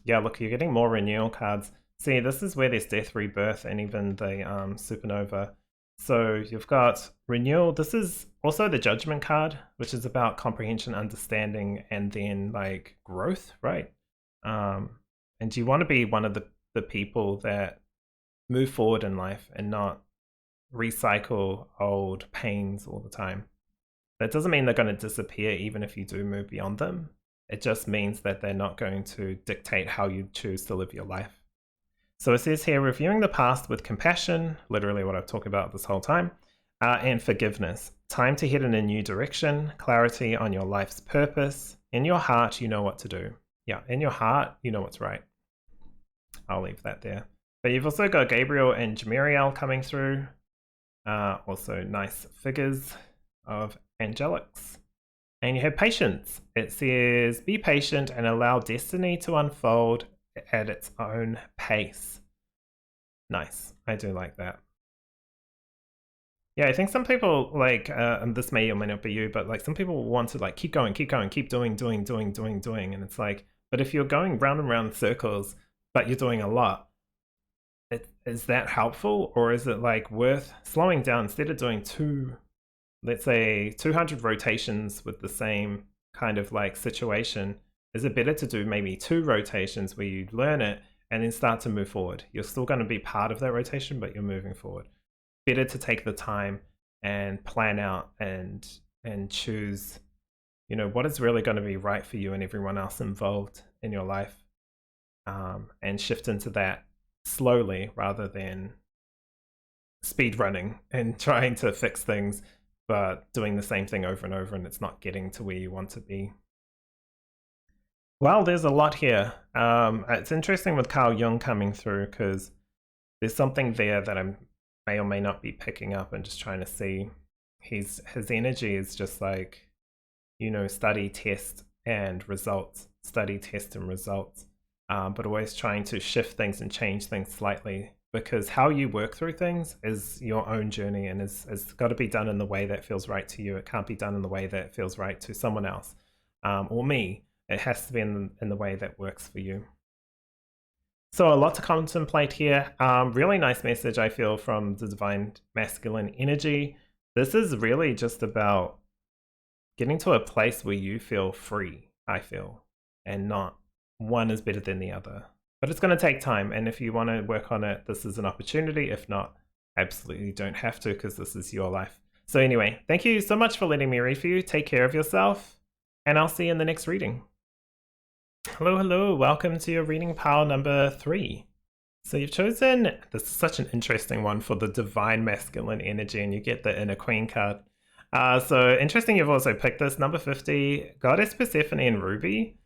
Yeah, look, you're getting more renewal cards. See, this is where there's death, rebirth, and even the supernova. So you've got renewal. This is also the judgment card, which is about comprehension, understanding, and then like growth, right? And you want to be one of the people that move forward in life and not recycle old pains all the time. That doesn't mean they're going to disappear even if you do move beyond them. It just means that they're not going to dictate how you choose to live your life. So it says here, reviewing the past with compassion, literally what I've talked about this whole time, and forgiveness. Time to head in a new direction, clarity on your life's purpose. In your heart, you know what to do. Yeah, in your heart, you know what's right. I'll leave that there. But you've also got Gabriel and Jamiriel coming through. Also nice figures of angelics. And you have patience. It says, be patient and allow destiny to unfold at its own pace. Nice. I do like that. Yeah, I think some people like, and this may or may not be you, but like some people want to like keep going, keep doing. And it's like, but if you're going round and round in circles, but you're doing a lot, is that helpful? Or is it like worth slowing down instead of doing let's say 200 rotations with the same kind of like situation? Is it better to do maybe 2 rotations where you learn it and then start to move forward? You're still going to be part of that rotation, but you're moving forward. Better to take the time and plan out and choose, what is really going to be right for you and everyone else involved in your life, and shift into that slowly rather than speed running and trying to fix things, but doing the same thing over and over and it's not getting to where you want to be. Well, there's a lot here. It's interesting with Carl Jung coming through because there's something there that I may or may not be picking up and just trying to see. His energy is just like, study, test, and results. Study, test, and results. But always trying to shift things and change things slightly, because how you work through things is your own journey and it's got to be done in the way that feels right to you. It can't be done in the way that feels right to someone else or me. It has to be in the way that works for you. So a lot to contemplate here. Really nice message, I feel, from the Divine Masculine energy. This is really just about getting to a place where you feel free, I feel, and not one is better than the other. But it's going to take time, and if you want to work on it, this is an opportunity. If not, absolutely don't have to, because this is your life. So anyway, thank you so much for letting me read for you. Take care of yourself, and I'll see you in the next reading. Hello, welcome to your reading pile number 3. So you've chosen, this is such an interesting one for the Divine Masculine energy, and you get the Inner Queen card. So interesting you've also picked this. Number 50, Goddess Persephone and Ruby.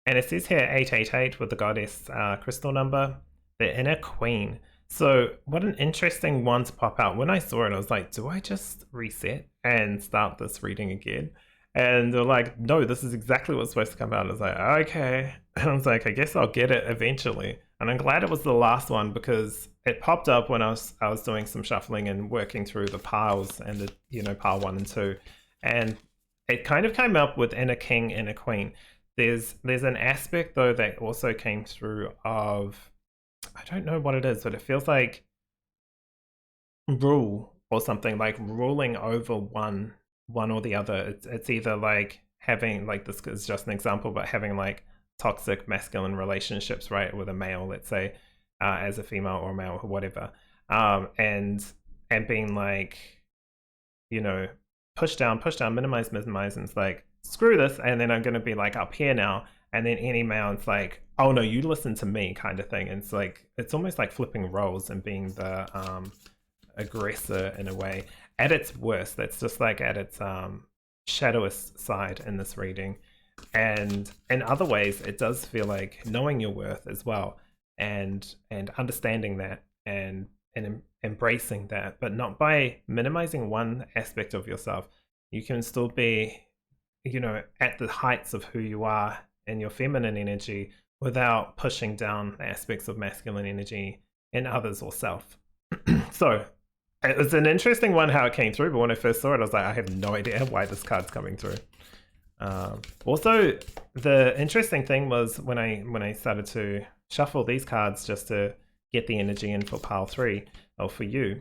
And it says here 888 with the Goddess crystal number. The Inner Queen. So what an interesting one to pop out. When I saw it, I was like, do I just reset and start this reading again? And they're like, no, this is exactly what's supposed to come out. I was like, okay. And I was like, I guess I'll get it eventually. And I'm glad it was the last one because it popped up when I was doing some shuffling and working through the piles and the, you know, pile 1 and 2. And it kind of came up with Inner King, Inner Queen. There's an aspect though that also came through of, I don't know what it is, but it feels like rule or something, like ruling over one or the other. It's either like having, like, this is just an example, but having like toxic masculine relationships, right, with a male, let's say, as a female or male or whatever, and being like, you know, push down, minimize, and it's like, screw this, and then I'm going to be like up here now, and then any male, it's like, oh no, you listen to me, kind of thing. And it's like, it's almost like flipping roles and being the aggressor in a way at its worst. That's just like at its shadowest side in this reading. And in other ways, it does feel like knowing your worth as well, and understanding that, and embracing that, but not by minimizing one aspect of yourself. You can still be, you know, at the heights of who you are in your feminine energy without pushing down aspects of masculine energy in others or self. So it was an interesting one how it came through, but when I first saw it, I was like, I have no idea why this card's coming through. Also, the interesting thing was when I started to shuffle these cards just to get the energy in for pile 3, or for you,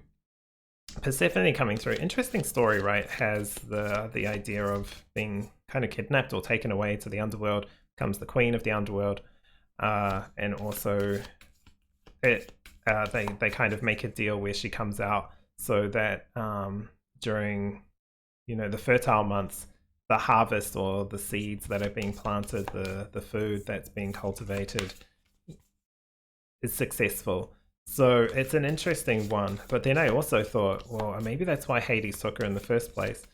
Persephone coming through. Interesting story, right? Has the idea of being kind of kidnapped or taken away to the underworld, becomes the queen of the underworld, and also they kind of make a deal where she comes out so that during, you know, the fertile months, the harvest or the seeds that are being planted, the food that's being cultivated is successful. So it's an interesting one. But then I also thought, well, maybe that's why Hades took her in the first place,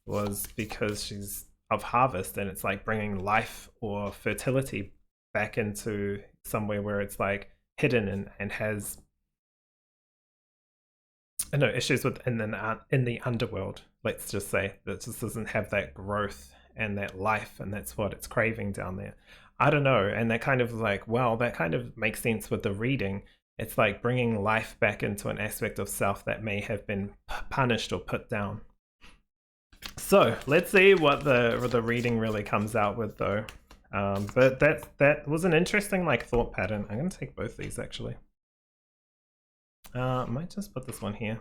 was because she's of harvest, and it's like bringing life or fertility back into somewhere where it's like hidden and has, I know, issues with in the underworld. Let's just say that just doesn't have that growth and that life, and that's what it's craving down there. I don't know, and that kind of like, well, that kind of makes sense with the reading. It's like bringing life back into an aspect of self that may have been punished or put down. So let's see what the reading really comes out with, though. But that was an interesting like thought pattern. I'm going to take both these actually. I might just put this one here.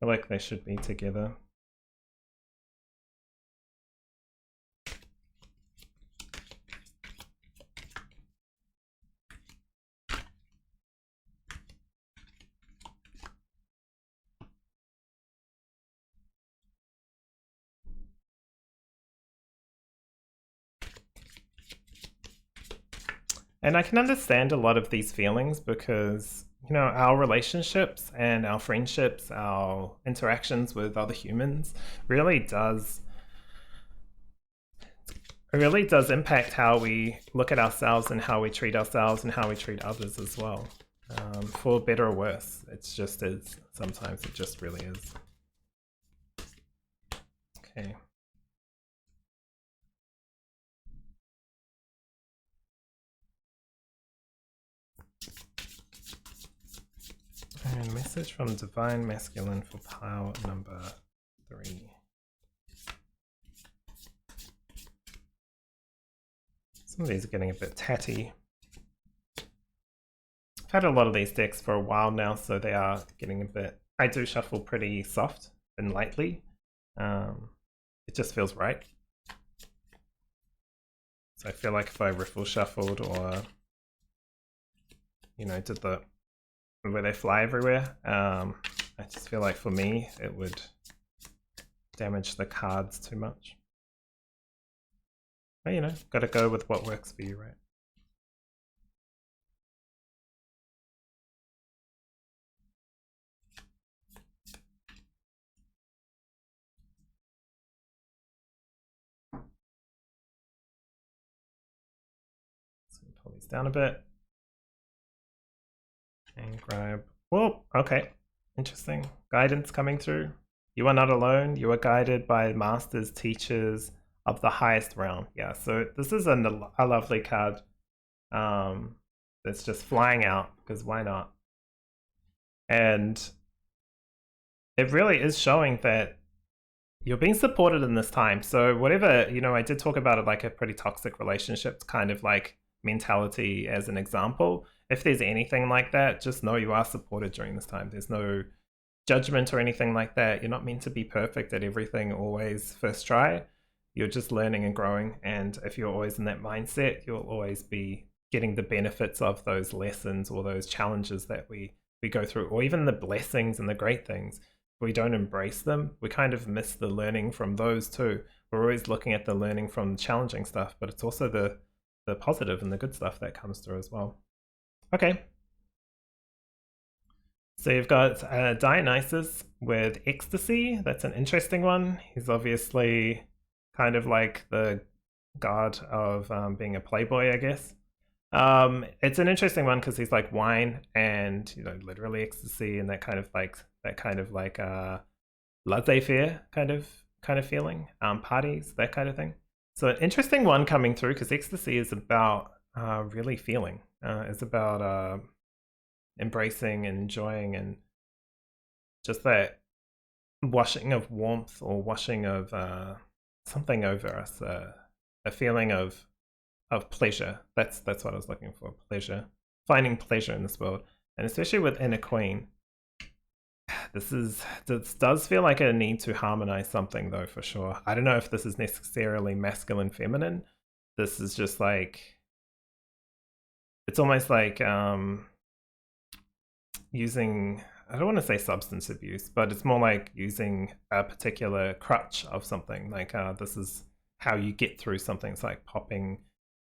I feel like they should be together. And I can understand a lot of these feelings because, you know, our relationships and our friendships, our interactions with other humans really does impact how we look at ourselves and how we treat ourselves and how we treat others as well. For better or worse, it's just is. Sometimes it just really is. Okay. And message from Divine Masculine for pile number 3. Some of these are getting a bit tatty. I've had a lot of these decks for a while now, so they are getting a bit... I do shuffle pretty soft and lightly. It just feels right. So I feel like if I riffle shuffled or, you know, did the where they fly everywhere, I just feel like for me it would damage the cards too much. But you know, gotta go with what works for you, right? pull these down a bit. And grab, whoa, okay. Interesting. Guidance coming through. You are not alone. You are guided by masters, teachers of the highest realm. Yeah, so this is a lovely card that's just flying out, because why not? And it really is showing that you're being supported in this time. So whatever, I did talk about it like a pretty toxic relationship kind of like mentality as an example. If there's anything like that, just know you are supported during this time. There's no judgment or anything like that. You're not meant to be perfect at everything always first try. You're just learning and growing. And if you're always in that mindset, you'll always be getting the benefits of those lessons or those challenges that we go through, or even the blessings and the great things. We don't embrace them, we kind of miss the learning from those too. We're always looking at the learning from the challenging stuff, but it's also the positive and the good stuff that comes through as well. Okay. So you've got Dionysus with ecstasy. That's an interesting one. He's obviously kind of like the god of being a playboy, I guess. It's an interesting one because he's like wine and literally ecstasy and that kind of like laissez-faire kind of feeling, parties, that kind of thing. So an interesting one coming through because ecstasy is about really feeling. It's about embracing and enjoying and just that washing of warmth or washing of something over us, a feeling of pleasure. That's what I was looking for. Pleasure, finding pleasure in this world, and especially with Inner Queen. This does feel like a need to harmonize something though, for sure. I don't know if this is necessarily masculine, feminine. This is just like, it's almost like using, I don't want to say substance abuse, but it's more like using a particular crutch of something. Like this is how you get through something. It's like popping,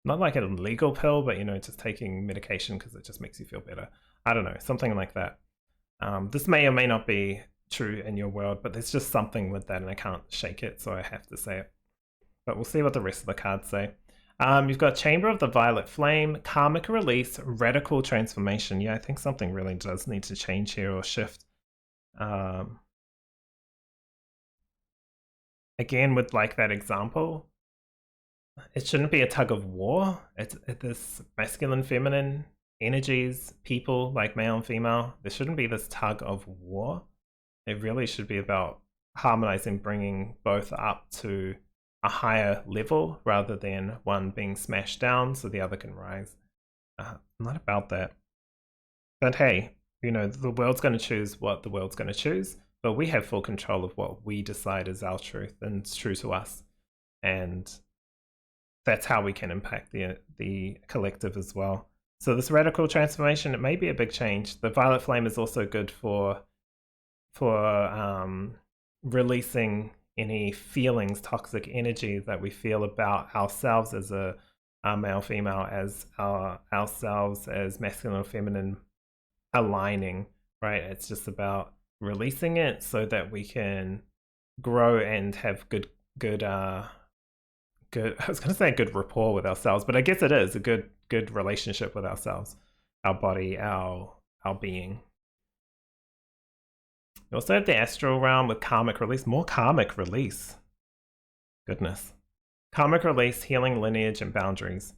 not like a legal pill, but just taking medication because it just makes you feel better. I don't know, something like that. This may or may not be true in your world, but there's just something with that and I can't shake it, so I have to say it. But we'll see what the rest of the cards say. You've got Chamber of the Violet Flame, Karmic Release, Radical Transformation. Yeah, I think something really does need to change here or shift. Again, with like that example, it shouldn't be a tug of war. It's this masculine, feminine energies, people like male and female. There shouldn't be this tug of war. It really should be about harmonizing, bringing both up to a higher level rather than one being smashed down so the other can rise. Not about that. But hey, the world's going to choose what the world's going to choose, but we have full control of what we decide is our truth and it's true to us. And that's how we can impact the collective as well. So this radical transformation, it may be a big change. The Violet Flame is also good for releasing any feelings, toxic energy that we feel about ourselves as a male, female, as ourselves as masculine or feminine, aligning, right? It's just about releasing it so that we can grow and have good I was going to say a good rapport with ourselves, but I guess it is a good relationship with ourselves, our body, our being. We also have the astral realm with karmic release. More karmic release. Goodness. Karmic release, healing lineage and boundaries.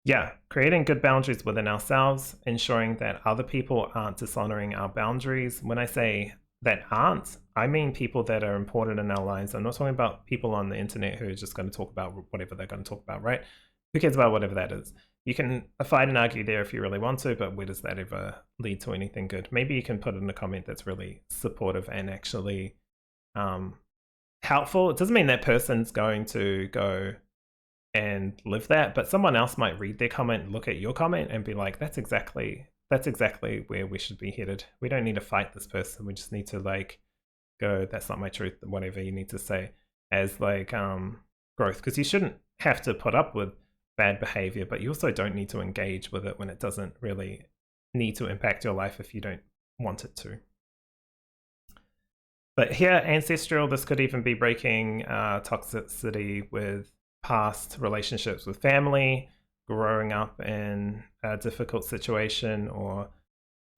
Yeah, creating good boundaries within ourselves, ensuring that other people aren't dishonoring our boundaries. When I say that aren't, I mean people that are important in our lives. I'm not talking about people on the internet who are just going to talk about whatever they're going to talk about, right? Who cares about whatever that is? You can fight and argue there if you really want to, but where does that ever lead to anything good? Maybe you can put in a comment that's really supportive and actually helpful. It doesn't mean that person's going to go and live that, but someone else might read their comment, look at your comment and be like, that's exactly where we should be headed. We don't need to fight this person. We just need to like go, that's not my truth, whatever you need to say as like growth, because you shouldn't have to put up with bad behavior, but you also don't need to engage with it when it doesn't really need to impact your life if you don't want it to. But here, ancestral, this could even be breaking toxicity with past relationships with family, growing up in a difficult situation or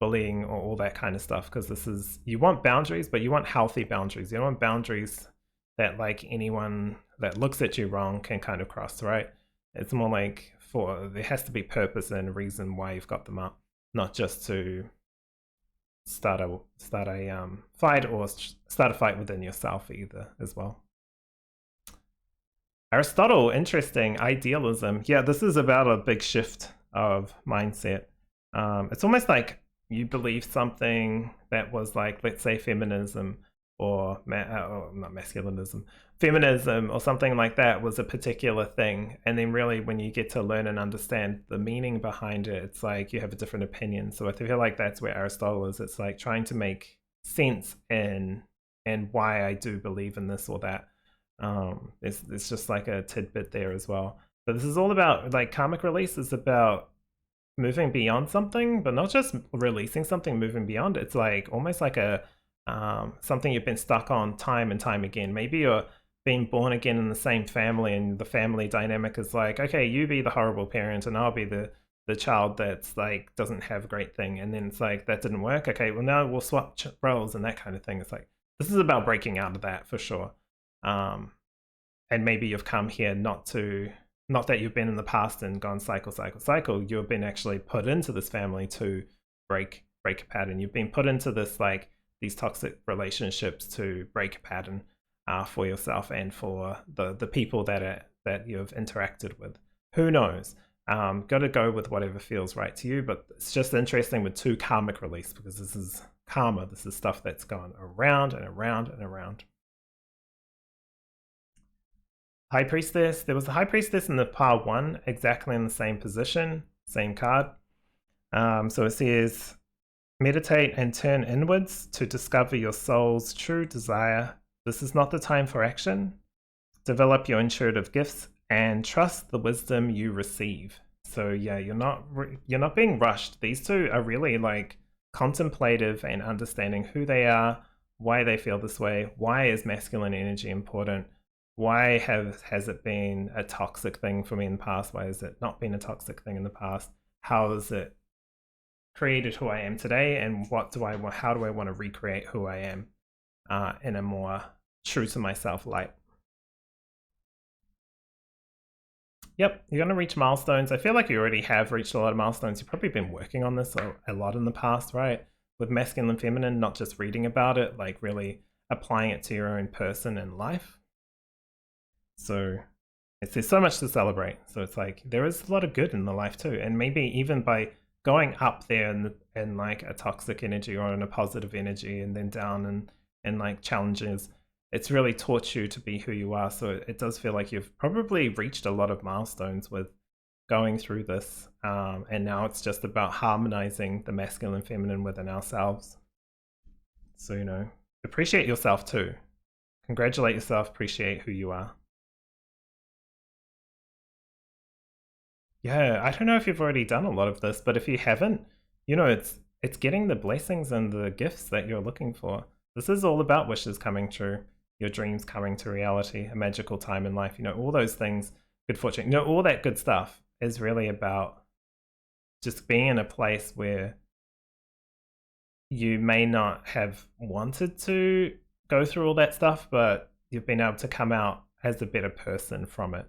bullying or all that kind of stuff, because this is, you want boundaries, but you want healthy boundaries. You don't want boundaries that like anyone that looks at you wrong can kind of cross, right? It's more like there has to be purpose and reason why you've got them up, not just to start a fight or start a fight within yourself either as well. Aristotle, interesting. Idealism. Yeah, this is about a big shift of mindset. It's almost like you believe something that was like, let's say, feminism or not masculinism, feminism or something like that was a particular thing. And then really when you get to learn and understand the meaning behind it, it's like you have a different opinion. So I feel like that's where Aristotle is. It's like trying to make sense in and why I do believe in this or that. It's just like a tidbit there as well. But this is all about, like, karmic release is about moving beyond something, but not just releasing something, moving beyond. It's like almost like a something you've been stuck on time and time again. Maybe you're being born again in the same family, and the family dynamic is like, okay, you be the horrible parent and I'll be the child that's like doesn't have a great thing. And then it's like, that didn't work. Okay, well now we'll swap roles and that kind of thing. It's like, this is about breaking out of that for sure. And maybe you've come here not that you've been in the past and gone cycle. You've been actually put into this family to break a pattern. You've been put into this, like, these toxic relationships to break a pattern for yourself and for the people that you've interacted with. Who knows? Got to go with whatever feels right to you. But it's just interesting with 2 karmic release, because this is karma. This is stuff that's gone around and around and around. High Priestess. There was the High Priestess in the pile 1, exactly in the same position, same card. So it says, meditate and turn inwards to discover your soul's true desire. This is not the time for action. Develop your intuitive gifts and trust the wisdom you receive. So yeah, you're not being rushed. These 2 are really like contemplative and understanding who they are, why they feel this way, why is masculine energy important. Why has it been a toxic thing for me in the past? Why has it not been a toxic thing in the past? How has it created who I am today? And how do I want to recreate who I am in a more true to myself light? Yep, you're going to reach milestones. I feel like you already have reached a lot of milestones. You've probably been working on this a lot in the past, right? With masculine and feminine, not just reading about it, like really applying it to your own person and life. So there's so much to celebrate. So it's like there is a lot of good in the life too. And maybe even by going up there in like a toxic energy or in a positive energy, and then down and like challenges, it's really taught you to be who you are. So it does feel like you've probably reached a lot of milestones with going through this. And now it's just about harmonizing the masculine and feminine within ourselves. So, you know, appreciate yourself too. Congratulate yourself, appreciate who you are. Yeah, I don't know if you've already done a lot of this, but if you haven't, you know, it's getting the blessings and the gifts that you're looking for. This is all about wishes coming true, your dreams coming to reality, a magical time in life, you know, all those things, good fortune, you know, all that good stuff is really about just being in a place where you may not have wanted to go through all that stuff, but you've been able to come out as a better person from it.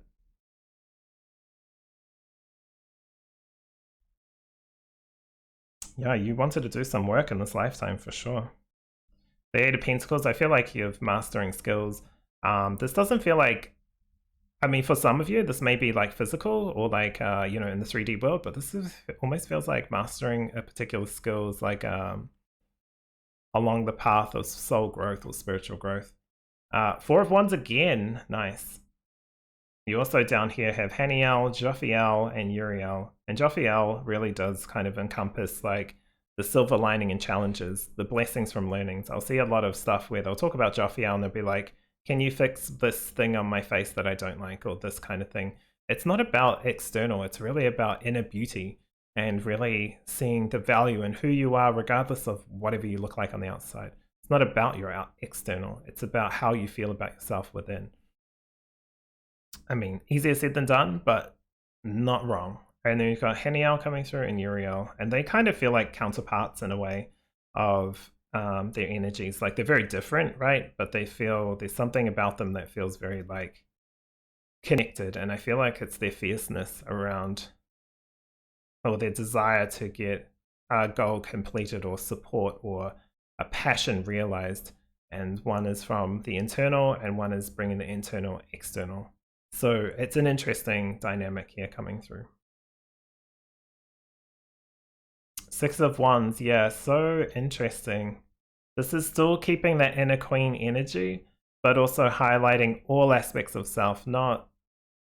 Yeah, you wanted to do some work in this lifetime for sure. The 8 of Pentacles, I feel like you're mastering skills. This doesn't feel like, I mean, for some of you, this may be like physical or like, you know, in the 3D world, but it almost feels like mastering a particular skills, like along the path of soul growth or spiritual growth. 4 of Wands again, nice. You also down here have Haniel, Jophiel, and Uriel. And Jophiel really does kind of encompass like the silver lining and challenges, the blessings from learnings. I'll see a lot of stuff where they'll talk about Jophiel and they'll be like, can you fix this thing on my face that I don't like, or this kind of thing. It's not about external, it's really about inner beauty and really seeing the value in who you are regardless of whatever you look like on the outside. It's not about your external, it's about how you feel about yourself within. I mean, easier said than done, but not wrong. and then you've got Heniel coming through and Uriel, and they kind of feel like counterparts in a way of their energies. Like they're very different, right? But they feel there's something about them that feels very like connected, and I feel like it's their fierceness around, or their desire to get a goal completed or support or a passion realized. And one is from the internal and one is bringing the internal external. So it's an interesting dynamic here coming through. Six of Wands, yeah, so interesting. This is still keeping that inner queen energy, but also highlighting all aspects of self, not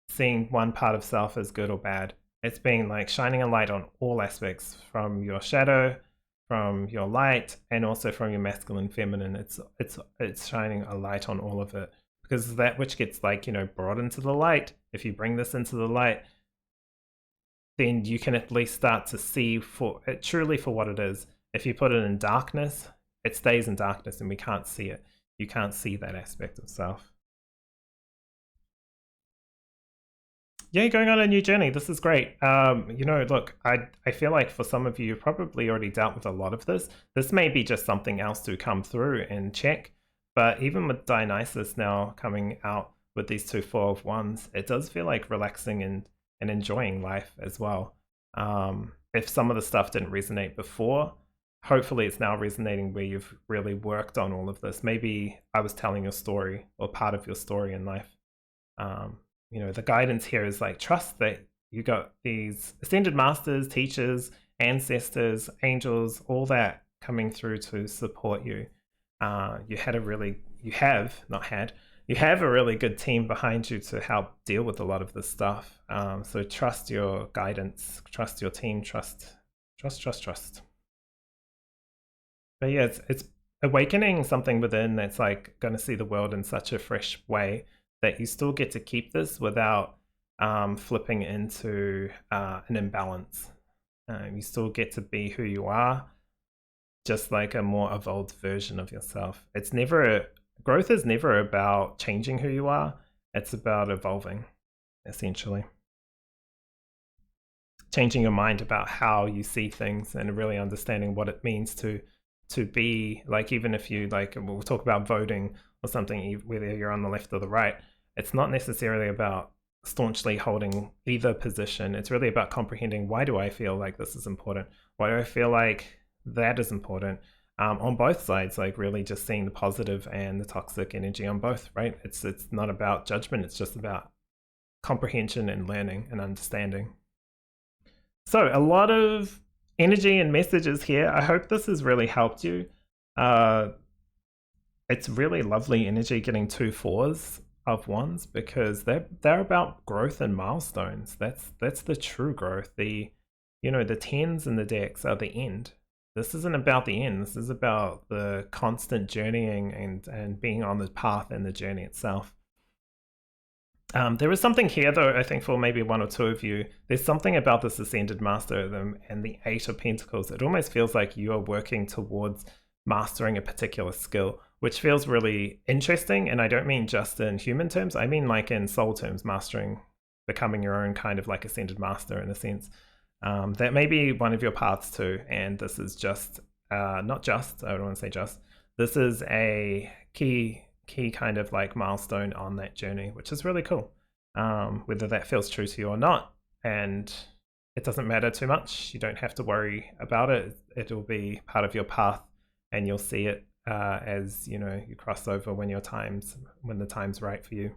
seeing one part of self as good or bad. It's being like shining a light on all aspects, from your shadow, from your light, and also from your masculine, feminine. It's shining a light on all of it, because that which gets like, you know, brought into the light, if you bring this into the light, then you can at least start to see for it truly for what it is. If you put it in darkness, it stays in darkness and we can't see it. You can't see that aspect of self. Yeah, going on a new journey. This is great. You know, look, I feel like for some of you, you've probably already dealt with a lot of this. This may be just something else to come through and check. But even with Dionysus now coming out with these two Four of Wands, it does feel like relaxing and enjoying life as well. If some of the stuff didn't resonate before, hopefully it's now resonating where you've really worked on all of this. Maybe I was telling your story or part of your story in life. You know, the guidance here is like, trust that you got these ascended masters, teachers, ancestors, angels, all that coming through to support you. You have a really good team behind you to help deal with a lot of this stuff. So trust your guidance, trust your team, trust. But yeah, it's awakening something within that's like going to see the world in such a fresh way that you still get to keep this without flipping into an imbalance. You still get to be who you are, just like a more evolved version of yourself. Growth is never about changing who you are. It's about evolving, essentially. Changing your mind about how you see things and really understanding what it means to be, like, even if you, like, we'll talk about voting or something, whether you're on the left or the right, it's not necessarily about staunchly holding either position. It's really about comprehending, why do I feel like this is important? Why do I feel like that is important? On both sides, like really just seeing the positive and the toxic energy on both, right? It's not about judgment, it's just about comprehension and learning and understanding. So a lot of energy and messages here. I hope this has really helped you. It's really lovely energy getting 2 4s of Wands, because they're about growth and milestones. That's the true growth. The 10s and the decks are the end. This isn't about the end. This is about the constant journeying and being on the path and the journey itself. There is something here, though, I think for maybe 1 or 2 of you, there's something about this Ascended Master and the 8 of Pentacles. It almost feels like you are working towards mastering a particular skill, which feels really interesting. And I don't mean just in human terms. I mean like in soul terms, becoming your own kind of like Ascended Master in a sense. That may be one of your paths too. And this is just, not just, I don't want to say just, this is a key kind of like milestone on that journey, which is really cool. Whether that feels true to you or not, and it doesn't matter too much. You don't have to worry about it. It'll be part of your path, and you'll see it as you cross over when the time's right for you.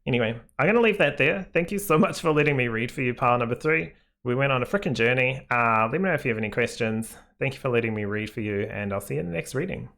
Anyway, I'm gonna leave that there. Thank you so much for letting me read for you, pile number 3. We went on a freaking journey. Let me know if you have any questions. Thank you for letting me read for you, and I'll see you in the next reading.